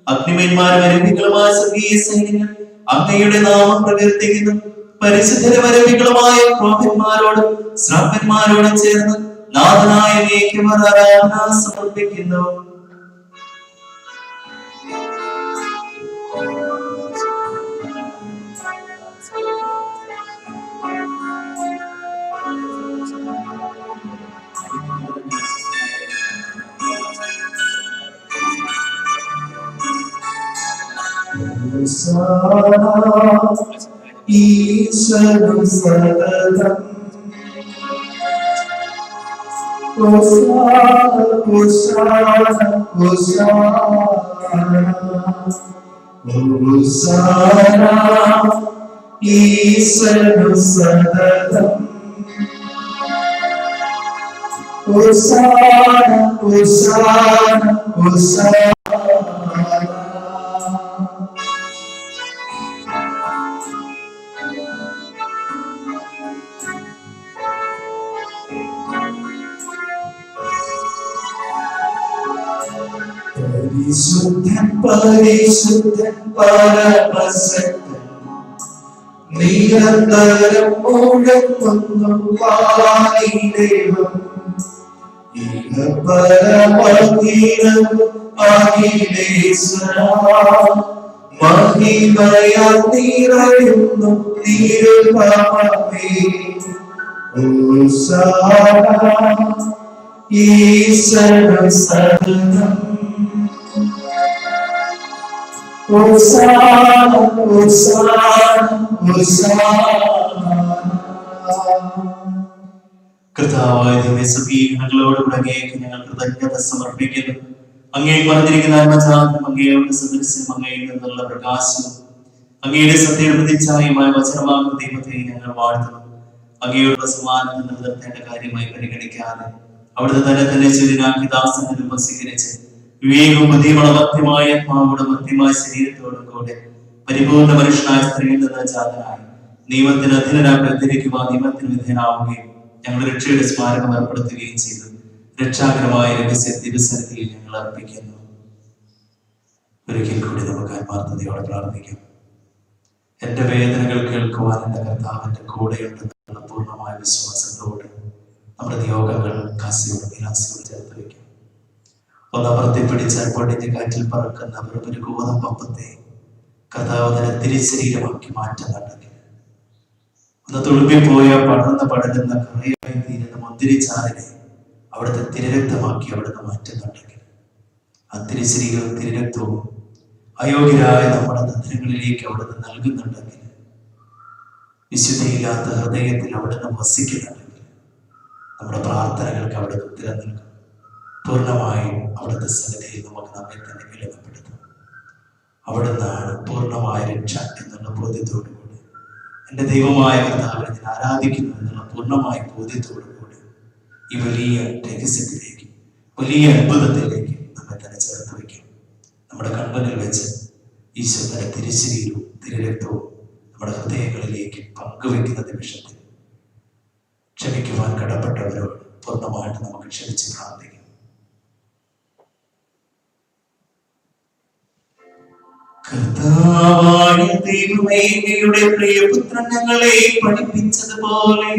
അഗ്നിമന്മാരും അരുവികളുമായ സ്വർഗീയ സൈന്യങ്ങൾ അങ്ങയുടെ നാമം പ്രകീർത്തിക്കുന്നു. പരിശുദ്ധരും അരുവികളുമായ ക്രോധന്മാരോടും ശ്രാപ്പന്മാരോടും ചേർന്ന് നാഥനായ അങ്ങേക്ക് ആരാധന സമർപ്പിക്കുന്നു. ഈശ്വര സദതം ഈശ്വര സദതം പരിശുദ്ധൻ പരിശുദ്ധൻ പരമശക്തൻ നിരന്തരം മുഴങ്ങുന്നു വാണിദേവം പരമധീരം അഖിലേശ്വര മഹിമയാൽ നിറയുന്നു തിരുനാമമേ ഈശ്വര സദനം കർത്താവായ ഞങ്ങളോടുകൂടെ അങ്ങേക്ക് ഞങ്ങൾ കൃതജ്ഞത സമർപ്പിക്കുന്നു. അങ്ങേ പറഞ്ഞിരിക്കുന്ന ആത്മജാതം അങ്ങയുടെ സദൃശ്യം അങ്ങയിൽ നിന്നുള്ള പ്രകാശവും അങ്ങയുടെ സത്യപ്രതിച്ഛായമായ വചനമാകുന്ന ദൈവത്തെ ഞങ്ങൾ വാഴ്ത്തുന്നു. അങ്ങയുടെ സമാനത നിലനിർത്തേണ്ട കാര്യമായി പരിഗണിക്കാതെ അവിടുത്തെ തന്നെ ശരീരാക്കി ദാസന്റെ രൂപം സ്വീകരിച്ച് വിവേകവും ബുദ്ധിയുമുള്ള മധ്യമായ ആത്മാവോടും മധ്യമായ ശരീരത്തോടും കൂടെ പരിപൂർണ മനുഷ്യനായ സ്ത്രീയിൽ നിന്ന് ജാതനായി നിയമത്തിന് അധീനരായിരിക്കുവാൻ നിയമത്തിന് വിധേയനാവുകയും ഞങ്ങളുടെ രക്ഷയുടെ സ്മാരകം ഏർപ്പെടുത്തുകയും ചെയ്തു. രക്ഷാകരമായ രഹസ്യ ദിവസത്തിൽ ഞങ്ങൾ അർപ്പിക്കുന്നു. ഒരിക്കൽ കൂടി നമുക്ക് ആത്മാർത്ഥതയോടെ പ്രാർത്ഥിക്കാം. എന്റെ വേദനകൾ കേൾക്കുവാൻ എന്റെ കർത്താവിന്റെ കൂടെയുണ്ടെന്നുള്ള പൂർണ്ണമായ വിശ്വാസത്തോടെ നമ്മുടെ നിയോഗങ്ങൾ കാസിയോട് വിലാസിയോട് ചേർത്ത് വയ്ക്കും. ഒന്ന് അമർത്തി പിടിച്ചാൽ പൊടിഞ്ഞ കാറ്റിൽ പറക്കുന്ന ഒരു ഗോതമ്പപ്പത്തെ കർത്താവ് തന്നെ തിരിശരീരമാക്കി മാറ്റുന്നുണ്ടെങ്കിൽ, ഒന്ന് തുളുമ്പിപ്പോയ പടരുന്ന കറയായി തീരുന്ന മുന്തിരിച്ചാറിനെ അവിടുത്തെ തിരരക്തമാക്കി അവിടുന്ന് മാറ്റുന്നുണ്ടെങ്കിൽ, ആ തിരിശരീരവും തിരരക്തവും അയോഗ്യരായ നമ്മുടെ നന്ദനങ്ങളിലേക്ക് അവിടുന്ന് നൽകുന്നുണ്ടെങ്കിൽ, വിശുദ്ധിയില്ലാത്ത ഹൃദയത്തിൽ അവിടുന്ന് വസിക്കുന്നുണ്ടെങ്കിൽ, നമ്മുടെ പ്രാർത്ഥനകൾക്ക് അവിടുന്ന് ഉത്തരം നൽകും. പൂർണ്ണമായും അവിടുത്തെ സന്നിധിയിൽ നമുക്ക് നമ്മെ തന്നെ വിലപ്പെടുത്തും. അവിടുന്നാണ് പൂർണ്ണമായ രക്ഷ എന്നുള്ള ബോധ്യത്തോടുകൂടി എൻ്റെ ദൈവമായ കർത്താവിനെ ഞാൻ ആരാധിക്കുന്നു എന്നുള്ള പൂർണ്ണമായ ബോധ്യത്തോടുകൂടി ഈ വലിയ രഹസ്യത്തിലേക്ക്, വലിയ അത്ഭുതത്തിലേക്ക് നമ്മെ തന്നെ ചേർത്ത് വയ്ക്കും. നമ്മുടെ കൺമുന്നിൽ വെച്ച് ഈശോ തന്നെ തിരുശരീരവും തിരുരക്തവും നമ്മുടെ ഹൃദയങ്ങളിലേക്ക് പങ്കുവെക്കുന്ന നിമിഷത്തിൽ ക്ഷമിക്കുവാൻ കടപ്പെട്ടവരോട് പൂർണ്ണമായിട്ട് നമുക്ക് ക്ഷമിച്ച് പ്രാർത്ഥിക്കാം. കർത്താവായ ദൈവമേ, അങ്ങയുടെ പ്രിയപുത്രൻ ഞങ്ങളെ പഠിപ്പിച്ചതുപോലെ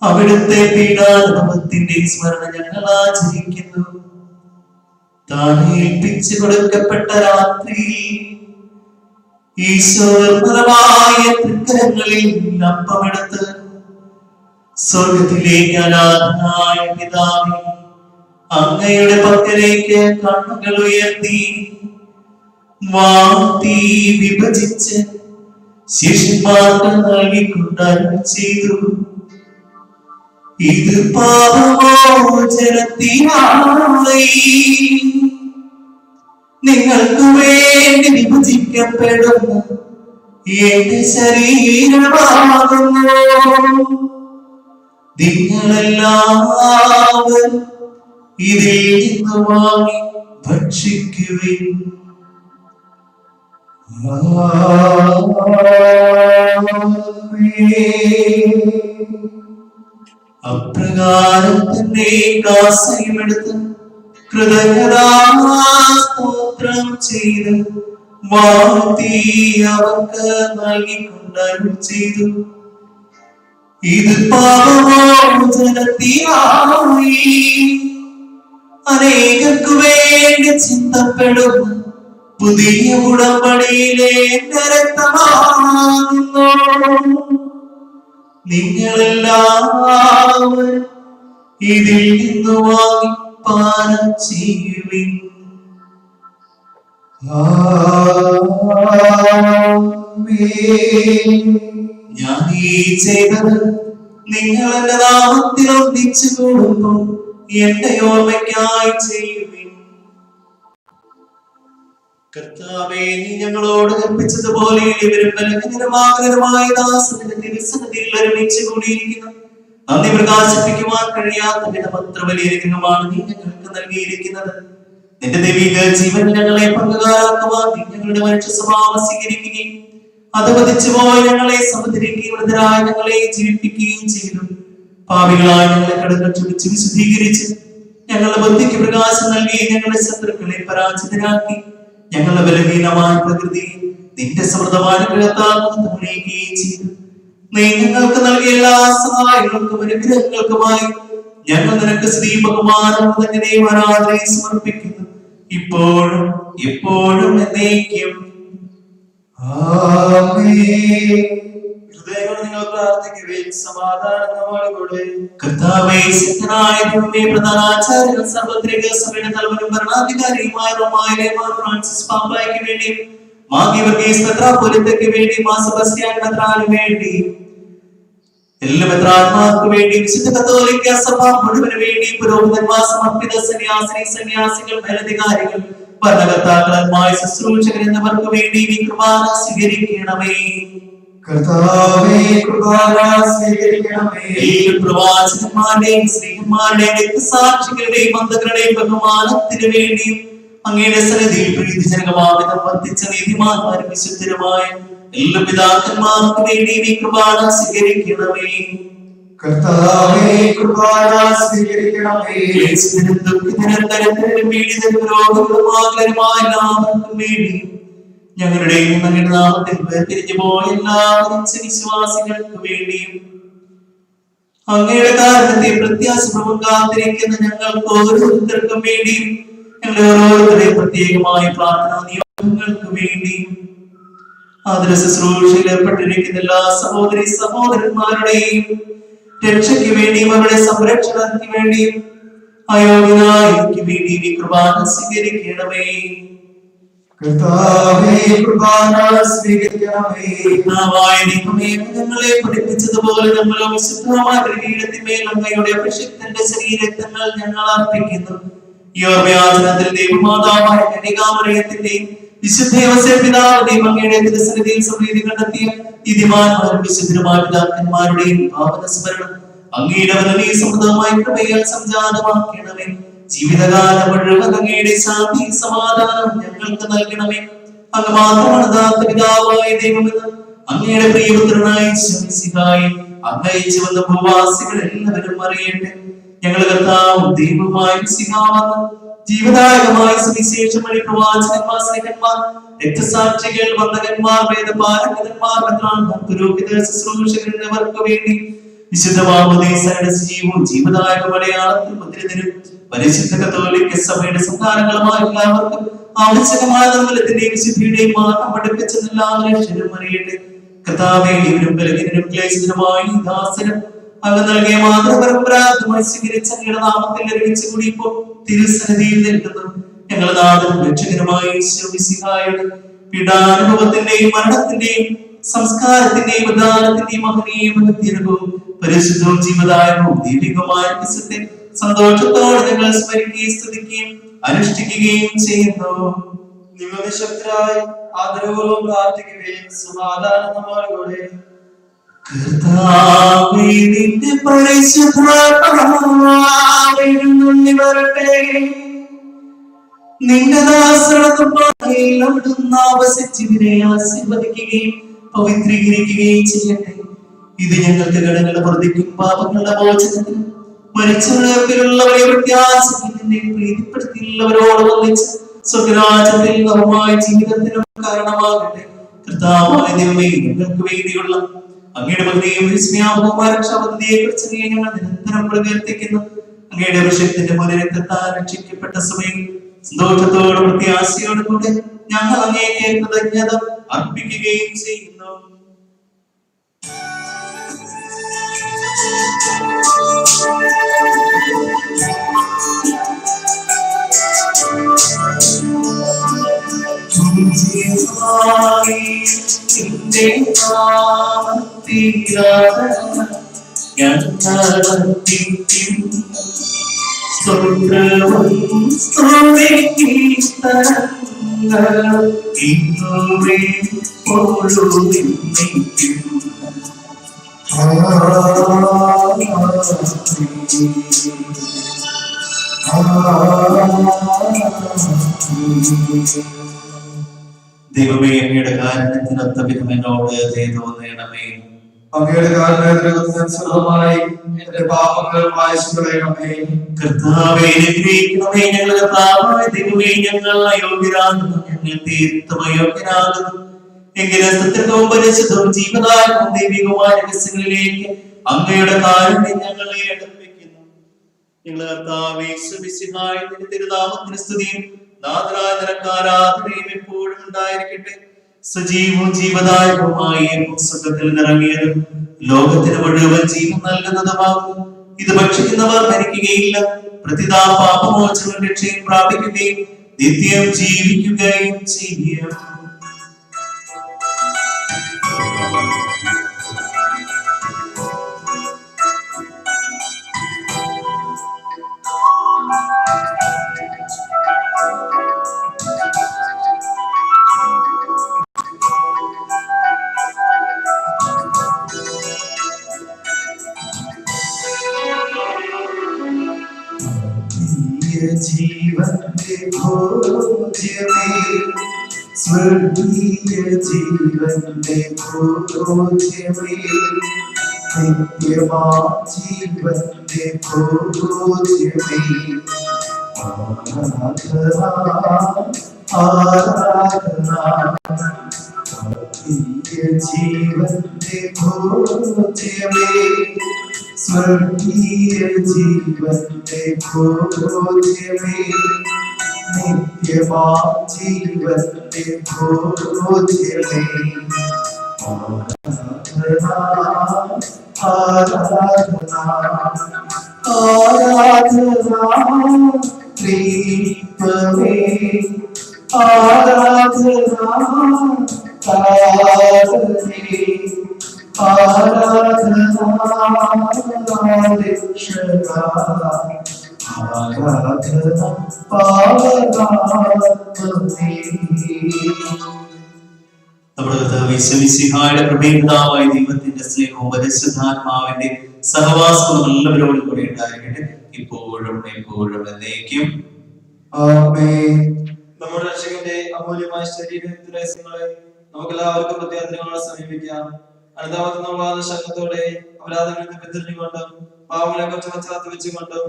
അവിടുത്തെ പീഡാനുഭവത്തിന്റെ സ്മരണ ഞങ്ങൾ ആചരിക്കുന്നു. താൻ ഏൽപ്പിച്ചു കൊടുക്കപ്പെട്ട രാത്രി ഈശോ നിർമ്മലമായ തൃക്കരങ്ങളിൽ അപ്പമെടുത്ത് സ്വർഗത്തിലേക്ക് ആരാധനായ പിതാവേ, അങ്ങയുടെ പക്കലേക്ക് കണ്ണുകൾ ഉയർത്തി വാഴ്ത്തി വിഭജിച്ച് ശിഷ്യന്മാർക്ക് നൽകിക്കൊണ്ടരുൾ ചെയ്തു. ഇത് പാപമോചനത്തിനായി നിങ്ങൾക്ക് വേണ്ടി വിഭജിക്കപ്പെടുന്ന എന്റെ ശരീരമാകുന്നു. നിങ്ങളെല്ലാവരും ഇതിൽ നിന്ന് വാങ്ങി ഭക്ഷിക്കുവിൻ. അപ്രകാരം തന്നെ കാസയുമെടുത്ത് കൃതജ്ഞതാസ്തോത്രം ചെയ്ത് വാഴ്ത്തി അവർക്ക് നൽകിക്കൊണ്ടരുൾ ചെയ്തു. ഇത് പാപമോചനത്തിനായി അനേകർക്കു വേണ്ടി ചിന്തപ്പെടുന്ന പുതിയ ഉടമ്പടിയിലെ രക്തമാകുന്നു. നിങ്ങളെല്ലാവരും ഇതിൽ നിന്ന് വാങ്ങി പാനം ചെയ്യുവിൻ. ഞാൻ ഈ ചെയ്തത് നിങ്ങൾ എന്റെ നാമത്തിൽ ഒന്നിച്ചു കൂടുമ്പോൾ എന്റെ ഓർമ്മയ്ക്കായി ചെയ്യുവിൻ. കർത്താവേ, നീ ഞങ്ങളോട് കൽപ്പിച്ചതുപോലെ ഇവരും ബലഹീനമായ ദാസന്റെ തിരുസന്നിധിയിൽ ഒരുമിച്ച് കൂടിയിരിക്കുന്നു. നന്ദി പ്രകാശിപ്പിക്കുവാൻ കഴിയാത്ത വിധം അത്ര വലിയ രംഗമാണ് നീ ഞങ്ങൾക്ക് നൽകിയിരിക്കുന്നത്. നിന്റെ ദൈവിക ജീവൻ ഞങ്ങളെ പങ്കുകാരാക്കുവാൻ നീ ഞങ്ങളുടെ മനുഷ്യ സ്വഭാവം സ്വീകരിക്കുകയും അത് വധിച്ചു പോയി ഞങ്ങളെ സമുദ്രിക്കുകയും വൃദ്ധരായ ഞങ്ങളെ ജീവിപ്പിക്കുകയും ചെയ്തു. പാപികളായ ഞങ്ങളെ കടങ്ങൾ ചുടിച്ച് വിശുദ്ധീകരിച്ച് ഞങ്ങളുടെ ബുദ്ധിക്ക് പ്രകാശം നൽകി ഞങ്ങളുടെ ശത്രുക്കളെ പരാജിതരാക്കി ഞങ്ങളുടെ ബലഹീനമായ പ്രകൃതി നിന്റെ സമൃദ്ധമായ അനുഗ്രഹത്താക്കുകയും ചെയ്തു. നീ ഞങ്ങൾക്ക് നൽകിയ എല്ലാ സഹായങ്ങൾക്കും അനുഗ്രഹങ്ങൾക്കുമായി ഞങ്ങൾ നിനക്ക് സ്ത്രീ ബഹുമാനം ആരാധനയെ സമർപ്പിക്കുന്നു, ഇപ്പോഴും എപ്പോഴും എന്നേക്കും. ഹൃദയങ്ങൾ നിങ്ങൾ പ്രാർത്ഥിക്കുകയും സമാധാനം നമ്മോടുകൂടെ. കർത്താവേ, ശക്തനായ ദൈവമേ, പ്രധാനാചാര്യൻ സർവ്വത്രിക സഭയുടെ തലവനും ഭരണാധികാരിയുമായ റോമായിലെ മാർ ഫ്രാൻസിസ് പാപ്പായ്ക്ക് വേണ്ടി, മാർ ഗീവർഗീസ് മെത്രാപ്പൊലീത്തയ്ക്ക് വേണ്ടി, മാർ സെബാസ്റ്റ്യൻ മെത്രാന് വേണ്ടി, എല്ലാ മെത്രാന്മാർക്ക് വേണ്ടി, വിശുദ്ധ കത്തോലിക്ക സഭ മുഴുവന് വേണ്ടി, പുരോഹിതന്മാർ, സമർപ്പിത സന്യാസികൾ, മേലധികാരികൾ, ഭരണകർത്താക്കളന്മാർ, ശുശ്രൂഷകർ എന്നിവർക്ക് വേണ്ടി ഈ കുർബാന സ്വീകരിക്കണമേ. കർത്താവേ, കുർബാന സ്വീകരിക്കണമേ. പ്രവാചകന്മാരുടെയും സ്ത്രീമാരുടെയും രക്തസാക്ഷികളുടെയും ബന്ധുക്കളുടെയും ബഹുമാനത്തിന് വേണ്ടിയും അങ്ങയുടെ സന്നിധിയിൽ പ്രീതിജനകമാവിധം വർദ്ധിച്ച നീതിമാന്മാരും വിശുദ്ധരുമായ എല്ലാ പിതാക്കന്മാർക്ക് വേണ്ടിയും ഈ കുർബാന സ്വീകരിക്കണമേ. കർത്താവേ, കുർബാന സ്വീകരിക്കണമേ. ഞങ്ങളുടെയും അങ്ങയുടെ നാമത്തിൽ വേർതിരിഞ്ഞു പോയ എല്ലാ വിശ്വാസികൾക്ക് വേണ്ടിയും അങ്ങയുടെ കാരണത്തെ പ്രത്യാശപൂർവ്വം കാത്തിരിക്കുന്ന ഞങ്ങൾക്ക് ഓരോരുത്തർക്കും വേണ്ടിയും ഞങ്ങളുടെ ഓരോരുത്തരുടെയും പ്രത്യേകമായ പ്രാർത്ഥനാ നിയോഗങ്ങൾക്ക് വേണ്ടിയും ആദര ശുശ്രൂഷയിൽ ഏർപ്പെട്ടിരിക്കുന്ന എല്ലാ സഹോദരി സഹോദരന്മാരുടെയും രക്ഷയ്ക്ക് വേണ്ടിയും അവരുടെ സംരക്ഷണത്തിന് വേണ്ടിയും അയോഗ്യനായ എനിക്ക് വേണ്ടിയും ഈ കുർബാന സ്വീകരിക്കണമേ. കർത്താവേ, കുർബാന സ്വീകരിക്കണമേ. ഞങ്ങളെ പഠിപ്പിച്ചതുപോലെ നമ്മളെ വിശുദ്ധമായ കിരീടത്തിന്മേൽ അങ്ങയുടെ അഭിഷിക്തന്റെ ശരീരങ്ങൾ ഞങ്ങൾ അർപ്പിക്കുന്നു. ഈ ഓർമ്മയാചരണത്തിൽ ദൈവമാതാവായ കന്യകാമറിയത്തിന്റെയും വിശുദ്ധ യോസേപ്പിതാവിന്റെയും അങ്ങയുടെ തിരുസന്നിധിയിൽ സമൃദ്ധി കണ്ടെത്തിയ നീതിമാന്മാരും വിശുദ്ധരുമായ പിതാക്കന്മാരുടെയും പാവന സ്മരണം അങ്ങയുടെ വലനീ സമൃദ്ധമായ കൃപയാൽ സംജാതമാക്കണമേ. ജീവിതകാലം മുഴുവൻ അങ്ങയുടെ ശാന്തി സമാധാനം ഞങ്ങൾക്ക് നൽകണമേ. അങ്ങ് മാത്രമാണ് യഥാർത്ഥ പിതാവായ ദൈവമെന്ന് അങ്ങയുടെ പ്രിയപുത്രനായി ശംസിക്കായി അങ്ങയച്ചു വന്ന ഭൂവാസികൾ എല്ലാവരും അറിയട്ടെ. ഞങ്ങൾ കർത്താവും ദൈവവുമായ മിശിഹാവെന്ന് ജീവദായകമായ സുവിശേഷം വഴി പ്രവാചകന്മാർ, സ്ലേഹന്മാർ, രക്തസാക്ഷികൾ, വന്ദകന്മാർ, വേദപാരംഗതന്മാർ, മെത്രാന്മാർ, പുരോഹിതർ, ശുശ്രൂഷകർ എന്നിവർക്ക് വേണ്ടി വിശുദ്ധ മാമോദീസയുടെ സജീവവും ജീവദായക അടയാളത്തിൽ മുദ്രിതരും പരിശുദ്ധ കത്തോലിക്ക സഭയുടെ സന്താനങ്ങളുമായ എല്ലാവർക്കും ആവശ്യമായ നിർമ്മലത്തിന്റെയും വിശുദ്ധിയുടെയും മാർഗം പഠിപ്പിച്ചെന്ന് എല്ലാവരും അറിയട്ടെ. കർത്താവേ, ഇവരും ബലഹീനരും ക്ലേശിതരുമായി ദാസരും അങ്ങ് നൽകിയ മാതൃപരമ്പരാഗതമായി സ്വീകരിച്ച അങ്ങയുടെ നാമത്തിൽ ഒരുമിച്ച് കൂടി ഇപ്പോൾ തിരുസന്നിധിയിൽ നിൽക്കുന്നു. ഞങ്ങളുടെ നാഥനും രക്ഷകനുമായ യേശു മിശിഹായുടെ പീഡാനുഭവത്തിന്റെയും മരണത്തിന്റെയും സംസ്കാരത്തിന്റെയും ഉദാരത്തിന്റെയും മഹനീയവും പരിശുദ്ധവും ജീവദായകവും ദൈവികവുമായ ദിവസത്തെ സന്തോഷത്തോടെ ഞങ്ങൾ സ്മരിക്കുകയും സ്തുതിക്കുകയും അനുഷ്ഠിക്കുകയും ചെയ്യുന്നു. നിങ്ങൾ നിശബ്ദരായി ആദരപൂർവ്വം പ്രാർത്ഥിക്കുകയും സമാധാനം നമ്മോടുകൂടെ. കർത്താവേ, നിന്റെ പരിശുദ്ധാത്മാവ് എഴുന്നള്ളി വരട്ടെ. നിന്റെ ദാസരത്തുമ്പാകയിൽ അവിടുന്ന് ആവസിച്ചതിനെ ആശീർവദിക്കുകയും പവിത്രീകരിക്കുകയും ചെയ്യട്ടെ. ഇത് ഞങ്ങൾക്ക് കടങ്ങളുടെ പ്രതിക്കും പാപങ്ങളുടെ മോചനത്തിനും മരിച്ചവരിലുള്ളവരെ പ്രത്യാശിക്കുന്നതിനെ പ്രീതിപ്പെടുത്തിയുള്ളവരോട് ഒന്നിച്ച് സ്വർഗരാജ്യത്തിൽ നവമായ ജീവിതത്തിനും കാരണമാകട്ടെ. കർത്താവായ ദൈവമേ, ഞങ്ങൾക്ക് വേണ്ടിയുള്ള അങ്ങയുടെ ഭക്തിയും വിസ്മയാവുമായ രക്ഷാപദ്ധതിയെ കുറിച്ച് ഞങ്ങൾ നിരന്തരം പ്രകീർത്തിക്കുന്നു. അങ്ങയുടെ അഭിഷേകത്തിന്റെ മുതലെത്താൻ രക്ഷിക്കപ്പെട്ട സമയം സന്തോഷത്തോടും പ്രത്യാശയോടും കൂടെ ഞങ്ങൾ അങ്ങേക്ക് കൃതജ്ഞത അർപ്പിക്കുകയും ചെയ്യുന്നു. ദൈവമേ, അങ്ങയുടെ കാരുണ്യത്തിനൊത്ത വിധം എന്നോട് ദയ തോന്നണമേ. അങ്ങയുടെ കാരുണ്യത്തിനനുസൃതമായി എന്റെ പാപങ്ങൾ മായ്ച്ചു കളയണമേ. കർത്താവേ, അനുഗ്രഹിക്കണമേ. ഞങ്ങളുടെ കർത്താവായ ദൈവമേ, ഞങ്ങൾ അയോഗ്യരാകുന്നു, ഞങ്ങൾ തീർത്തും അയോഗ്യരാകുന്നു. എങ്കിലും സത്യവും പരിശുദ്ധവും ജീവദായകവും ദൈവികവുമായ രഹസ്യങ്ങളിലേക്ക് അങ്ങയുടെ കാരുണ്യം ഞങ്ങളെ അടുപ്പിക്കുന്നു. ഞങ്ങളുടെ കർത്താവേ, യേശു മിശിഹായ നിന്റെ തിരുനാമത്തിന് സ്തുതിയും നാഥനായ നിനക്ക് ആരാധനയും എപ്പോഴും ഉണ്ടായിരിക്കട്ടെ. സജീവവും ജീവദായകവുമായ സ്വർഗ്ഗത്തിൽ നിറങ്ങിയതും ലോകത്തിന് മുഴുവൻ ജീവൻ നൽകുന്നതുമാകുന്നു. ഇത് ഭക്ഷിക്കുന്നവർ മരിക്കുകയില്ല, പ്രതിതാ പാപമോചനവും രക്ഷയും പ്രാപിക്കുകയും നിത്യം ജീവിക്കുകയും ചെയ്യും. ജീവന്റെ ഭോജ്യമേ, സ്വർഗീയ ജീവന്റെ ഭോജ്യമേ, നിത്യമാ ജീവന്റെ ഭോജ്യമേ, ആരാധന ആരാധന. ജീവന്റെ ഭോജ്യമേ, സ്വർഗീയ ജീവന്റെ ഭോജ്യമേ, നിത്യമാ ജീവന്റെ ഭോജ്യമേ, ആരാധന ആരാധന ആരാധന. പ്രീതമേ ആരാധന ആരാധനേ ആരാധന രക്ഷക ആരാധന പാവനാത്മനേ. നമ്മുടെ കർത്താവ് യേശുമിശിഹായുടെ കൃപയായ ദൈവത്തിന്റെ സ്നേഹവും പരിശുദ്ധാത്മാവിന്റെ സഹവാസവും എല്ലാവരോടും കൂടി ഉണ്ടായിരിക്കട്ടെ, ഇപ്പോഴും എപ്പോഴും എന്നേക്കും. ആമേൻ. നമ്മുടെ രക്ഷകന്റെ അമൂല്യമായ ശരീരങ്ങളെ നമുക്ക് എല്ലാവർക്കും പ്രത്യേകങ്ങളെ സമീപിക്കാം. അനുതാപത്തിനുള്ള ശബ്ദത്തോടെ അപരാധങ്ങളിൽ നിന്ന് പിന്തിരിഞ്ഞുകൊണ്ടും പാവങ്ങളെ കുറച്ച് പശ്ചാത്തലം വെച്ചുകൊണ്ടും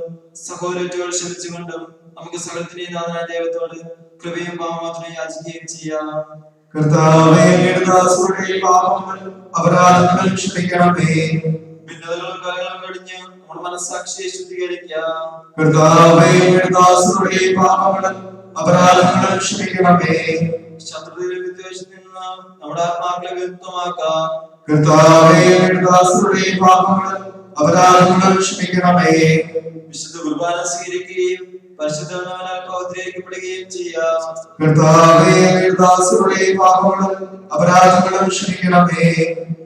സഹോദരത്തോട് ക്ഷമിച്ചുകൊണ്ടും നമുക്ക് സകലത്തിനെയും നാഥനായ ദൈവത്തോട് കൃപയും പാപമാത്രയും യാചിക്കുകയും ചെയ്യാം. കർത്താവേ, ദാസരുടെ പാപങ്ങൾ അപരാധങ്ങൾ ക്ഷമിക്കണമേ. ഭിന്നതകളും കലകളും കഴിഞ്ഞ് നമ്മുടെ മനസ്സാക്ഷിയെ ശുദ്ധീകരിക്കാം. കർത്താവേ, ദാസരുടെ പാപങ്ങൾ അപരാധങ്ങൾ ക്ഷമിക്കണമേ. ശത്രുതയിലെ വിദ്വേഷത്തിൽ നിന്ന് നമ്മുടെ ആത്മാക്കളെ വിമുക്തമാക്കാം. കർത്താവേ, ദാസരുടെ പാപങ്ങൾ അപരാധങ്ങൾ ക്ഷമിക്കണമേ. വിശുദ്ധ കുർബാന സ്വീകരിക്കുകയും പരിശുദ്ധനാമത്താൽ പൗത്രീകരിക്കപ്പെടുകയും ചെയ്യാം. കർത്താവേ, ദാസരുടെ പാപങ്ങൾ അപരാധങ്ങൾ ക്ഷമിക്കണമേ.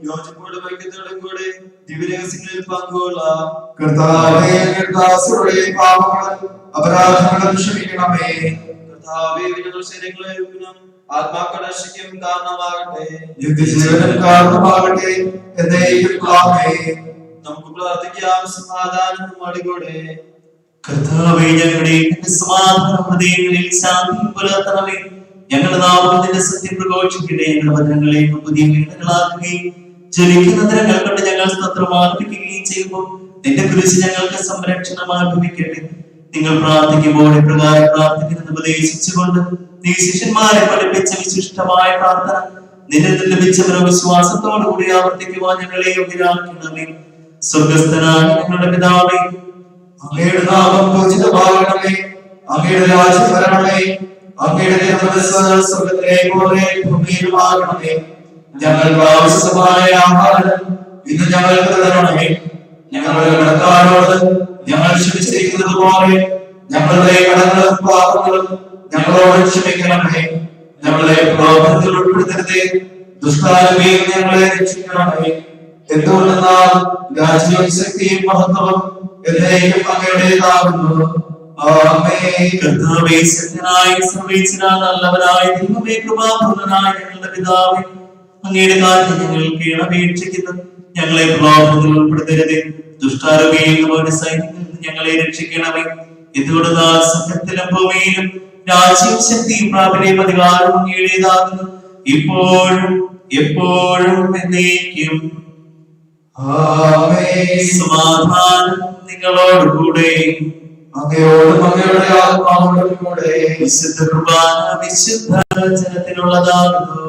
യോജിപ്പോടും ഐക്യത്തോടും കൂടെ ദിവ്യരഹസ്യങ്ങളിൽ പങ്കുകൊള്ളാം. കർത്താവേ, ദാസരുടെ പാപങ്ങൾ അപരാധങ്ങൾ ക്ഷമിക്കണമേ. കർത്താവേ, ഞങ്ങളുടെ ശരീരങ്ങളെ ആത്മാക്കളുടെ രക്ഷയ്ക്കും കാരണമാകട്ടെ. നിത്യജീവനും കാരണമാകട്ടെ. എന്നേക്കും ആമേൻ. നമുക്ക് പ്രാർത്ഥിക്കാം. സമാധാനം നമ്മോടുകൂടെ. കർത്താവേ, ഞങ്ങളുടെ സമാധാനം ഹൃദയങ്ങളിൽ ശാന്തി പുലർത്തണമേ. ഞങ്ങളുടെ നാമത്തിന്റെ സത്യം പ്രഘോഷിക്കട്ടെ. ഞങ്ങളുടെ വചനങ്ങളെ പുതിയ വീടുകളാക്കുകയും ജ്വലിക്കുന്ന നിരങ്ങൾ കൊണ്ട് ഞങ്ങൾ സ്തോത്രം ആർപ്പിക്കുകയും ചെയ്യുമ്പോൾ നിന്റെ കുരിശ് ഞങ്ങൾക്ക് സംരക്ഷണമായി ഭവിക്കട്ടെ. നിങ്ങൾ പ്രാർത്ഥിക്കുമ്പോൾ ഇപ്രകാരം പ്രാർത്ഥിക്കുന്നത് ഉപദേശിച്ചുകൊണ്ട് നീ ശിഷ്യന്മാരെ പഠിപ്പിച്ച വിശിഷ്ടമായ പ്രാർത്ഥന നിന്നിൽ ലഭിച്ചവരോ വിശ്വാസത്തോടുകൂടി ആവർത്തിക്കുവാൻ ഞങ്ങളെ യോഗ്യരാക്കണമേ. സ്വർഗസ്ഥനായ ഞങ്ങളുടെ പിതാവേ, അങ്ങയുടെ നാമം പൂജിതമാകണമേ. അങ്ങയുടെ രാജ്യം വരണമേ. അങ്ങയുടെ തിരുമനസ്സ് സ്വർഗ്ഗത്തിലെ പോലെ ഭൂമിയിലുമാകണമേ. ഞങ്ങൾക്ക് ആവശ്യമായ ആഹാരം ഇന്ന് ഞങ്ങൾക്ക് തരണമേ. ഞങ്ങളുടെ കടക്കാരോട് ഞങ്ങൾ ക്ഷമിച്ചിരിക്കുന്നത് പോലെ ഞങ്ങളുടെ കടങ്ങളും പാപങ്ങളും ഞങ്ങളോട് ക്ഷമിക്കണമേ. ഞങ്ങളെ പ്രലോഭനത്തിൽ ഉൾപ്പെടുത്തരുതേ, ദുഷ്ടാരൂപിയിൽ ഞങ്ങളെ രക്ഷിക്കണമേ. എന്തുകൊണ്ടെന്നാൽ രാജ്യവും ശക്തിയും മഹത്വവും എന്നേക്കും അങ്ങയുടേതാകുന്നു. ആമേൻ. കർത്താവേ, ശക്തനായ സർവ്വേശ്വരാ, നല്ലവനായ ദൈവമേ, കൃപാപൂർണ്ണനായ ഞങ്ങളുടെ പിതാവേ, അങ്ങയുടെ കാര്യം ഞങ്ങൾ കേണപേക്ഷിക്കുന്നു. ഞങ്ങളെ പ്രലോഭനത്തിൽ ഉൾപ്പെടുത്തരുതേ, ദുഷ്ടാരൂപിയുടെ സൈന്യത്തിൽ നിന്ന് ഞങ്ങളെ രക്ഷിക്കണമേ. എന്തുകൊണ്ടെന്നാൽ സ്വർഗ്ഗത്തിലും ഭൂമിയിലും രാജ്യവും ശക്തിയും പ്രാബല്യവും അധികാരവും അങ്ങയുടേതാകുന്നു, ഇപ്പോഴും എപ്പോഴും എന്നേക്കും. ആമേൻ. സമാധാനം നിങ്ങളോടുകൂടെ. അങ്ങയോടും അങ്ങയുടെ ആത്മാവോടും കൂടെ. വിശുദ്ധ കുർബാന വിശുദ്ധ ജനത്തിനുള്ളതാകുന്നു.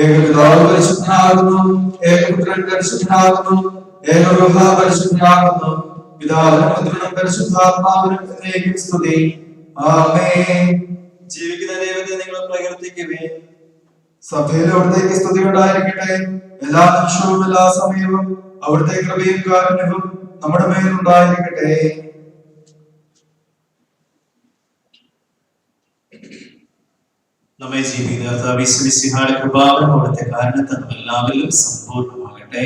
ഏകപിതാവ് പരിശുദ്ധനാകുന്നു, ഏകപുത്രൻ പരിശുദ്ധനാകുന്നു, ഏകരൂഹ പരിശുദ്ധനാകുന്നു. പിതാവിനും പുത്രനും പരിശുദ്ധാത്മാവിനും എന്നേക്കും സ്തുതി. ആമേൻ. ജീവിക്കുന്ന ദൈവത്തെ നിങ്ങൾ പ്രകീർത്തിക്കുവേ. സഭയിൽ അവിടുത്തേക്ക് സ്തുതി ഉണ്ടായിരിക്കട്ടെ. എല്ലാ നിമിഷവും എല്ലാ സമയവും അവിടുത്തെ കൃപയും കാരുണ്യവും നമ്മുടെ മേലുണ്ടായിരിക്കട്ടെ. നമ്മെ ജീവിതയുടെ കൃപാവനം അവിടുത്തെ കാരണത്താൽ എല്ലാവരിലും സമ്പൂർണ്ണമാകട്ടെ,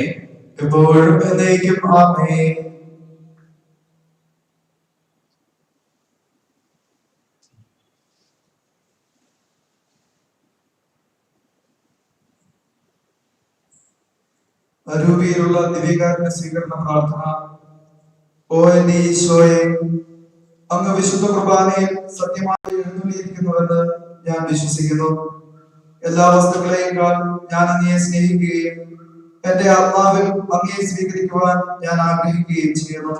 എപ്പോഴും എന്നേക്കും. ആമേൻ. അരൂപിയിലുള്ള ദിവ്യകാരുണ്യ സ്വീകരണ പ്രാർത്ഥന. ഓ എന്റെ ഈശോയെ, അങ്ങ് വിശുദ്ധ കുർബാനയിൽ സത്യമായി എഴുന്നള്ളിയിരിക്കുന്നുവെന്ന് ഞാൻ വിശ്വസിക്കുന്നു. എല്ലാ വസ്തുക്കളെയും ഞാൻ അങ്ങയെ സ്നേഹിക്കുകയും എന്റെ ആത്മാവിൽ അങ്ങയെ സ്വീകരിക്കുവാൻ ഞാൻ ആഗ്രഹിക്കുകയും ചെയ്യുന്നു.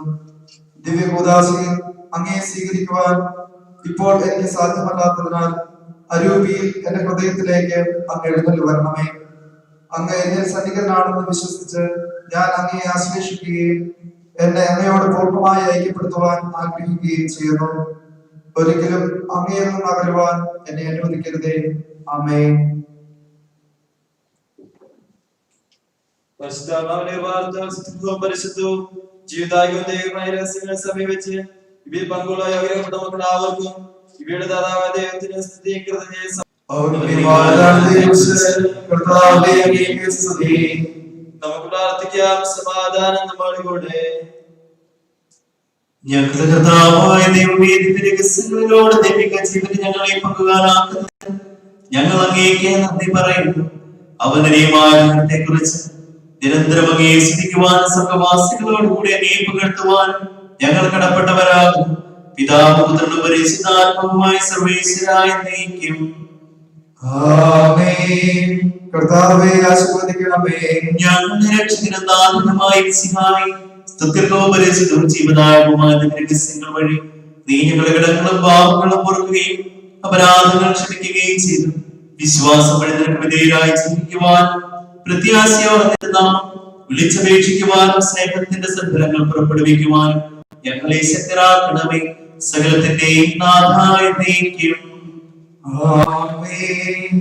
ദിവ്യകൂദാശയിൽ അങ്ങയെ സ്വീകരിക്കുവാൻ ഇപ്പോൾ എനിക്ക് സാധ്യമല്ലാത്തതിനാൽ അരൂപിയിൽ എന്റെ ഹൃദയത്തിലേക്ക് അങ്ങ് എഴുന്നള്ളി വരണമേ. അങ്ങ് എന്നിൽ സന്നിഹിതനാണെന്ന് വിശ്വസിച്ച് ഞാൻ അങ്ങയെ ആശ്ലേഷിക്കുകയും എന്നെ അങ്ങയോട് പൂർണ്ണമായി ഐക്യപ്പെടുത്തുവാൻ ആഗ്രഹിക്കുകയും ചെയ്യുന്നു. ഒരിക്കലും അങ്ങയിൽ നിന്ന് അകലുവാൻ എന്നെ അനുവദിക്കരുതേ. ആമേൻ. പരിശുദ്ധവും ജീവിതായകവും ദൈവമായ രഹസ്യങ്ങളെ സമീപിച്ച് ഇവയിൽ പങ്കുള്ള യോഗ്യർക്കും ഇവയുടെ ദാതാവായ ദൈവത്തിന് സ്തുതിയും കൃതജ്ഞതയും നമുക്ക് പ്രാർത്ഥിക്കാം. സമാധാനം നമ്മോടുകൂടെ. ഞങ്ങളുടെ കർത്താവായ ദൈവമേ, രഹസ്യങ്ങളിലൂടെ ദൈവിക ജീവൻ ഞങ്ങളെ പങ്കുകാരാക്കുന്നത് ഞങ്ങൾ അങ്ങേക്ക് നന്ദി പറയുന്നു. അവനീയമായത്തെ കുറിച്ച് നിരന്തരം അങ്ങയെ സ്തുതിക്കുവാൻ സർവവാസികളോടുകൂടി അങ്ങയെ പുകഴ്ത്തുവാൻ ഞങ്ങൾ കടപ്പെട്ടവരാകും. പിതാവ് പുത്രനും പരിശുദ്ധാത്മാവുമായ സർവ്വേശ്വരായ എന്നേക്കും ആമേൻ. കർത്താവേ ആശീർവദിക്കണമേ. ഞങ്ങളുടെ രക്ഷകനും നാഥനുമായ മിശിഹായേ, സ്തുത്യർഹവും പരിശുദ്ധവും ജീവദായകവുമായ നിന്റെ രഹസ്യങ്ങൾ വഴി നീ ഞങ്ങളുടെ കടങ്ങളും പാപങ്ങളും പൊറുക്കുകയും അപരാധങ്ങൾ ക്ഷമിക്കുകയും ചെയ്തു. വിശ്വാസം വഴി നിനക്ക് വിധേയരായി ജീവിക്കുവാൻ പ്രത്യാശയോടെ നിന്റെ നാമം വിളിച്ചപേക്ഷിക്കുവാനും സ്നേഹത്തിന്റെ സദ്ഫലങ്ങൾ പുറപ്പെടുവിക്കുവാനും ഞങ്ങളെ ശക്തരാക്കണമേ. സകലത്തിന്റെയും നാഥായ എന്നേക്കും ആമേൻ.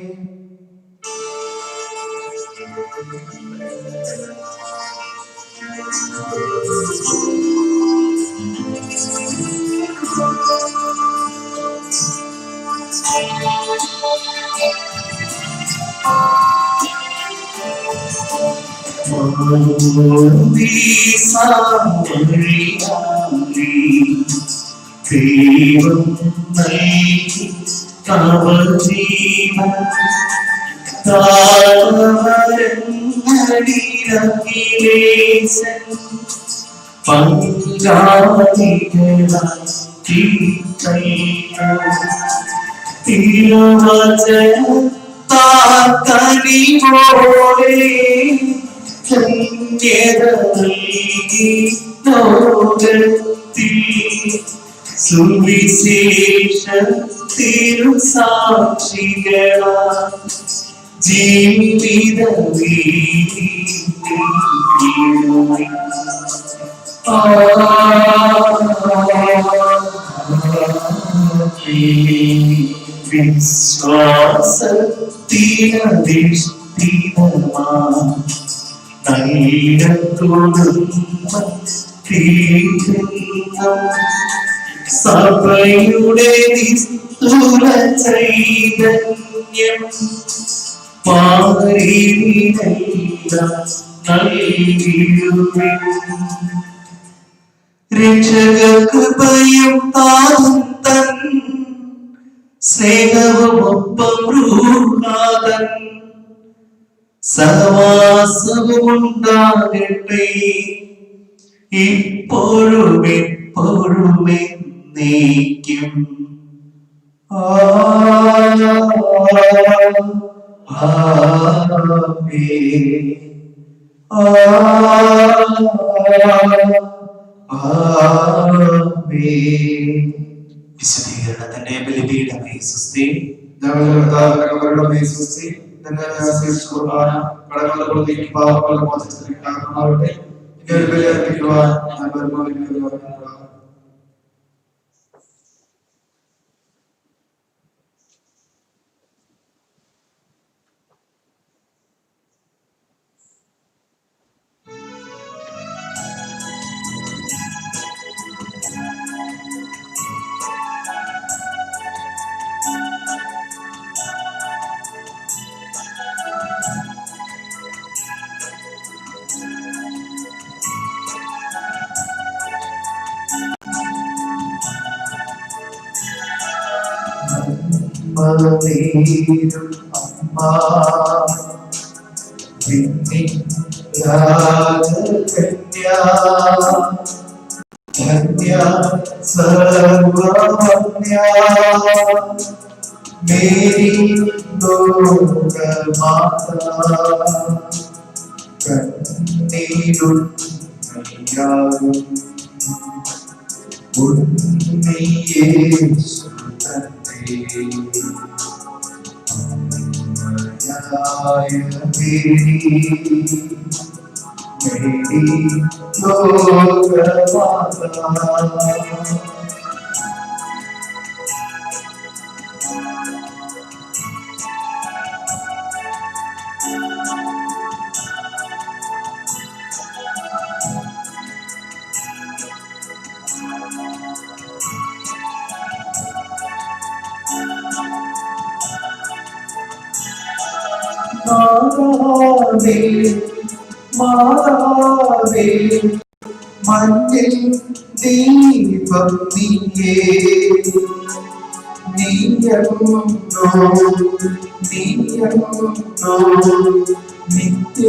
ദൈവം നൽകി ജീവൻ സുവിശേഷ തിരുസാക്ഷികളാ ജീവിത വിശ്വാസത്തിനധിഷ്ഠിതമാ നല്ല കുടുംബം സഭയുടെ നിസ്തുല ചൈതന്യം രക്ഷകൃപയും താതും തൻ സ്നേഹവുമൊപ്പം റൂഹാതൻ സഹവാസവും ഉണ്ടാകട്ടെ ഇപ്പോഴും എപ്പോഴും എന്നേക്കും ആമേൻ. വിശദീകരണത്തിന്റെ ബലിപീഠമേ സ്വസ്തി. ഞങ്ങളുടെ കർത്താവിന്റെ സ്വസ്തി. നിന്നെ ആശ്രയിച്ചു കുർബാന കടങ്ങളുടെ പുറത്തേക്ക് പാപങ്ങളുടെ മോചനത്തിലേക്ക് ആകണമാവട്ടെ. ഇനി ഒരു ബലി അർപ്പിക്കുവാൻ ഞാൻ വരുമ്പോൾ मेरी മഞ്ഞിൽ ദീപം നീയേ നീയെന്നോ നിത്യ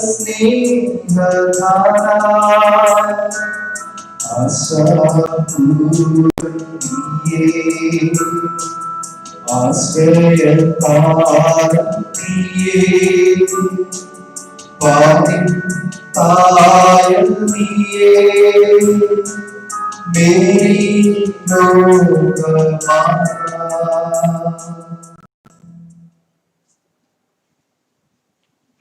സ്നേഹധാര ആശ്രയത്താരം നീയേ പാതിത്തായം നീയേ മേരി ലോകമാതാ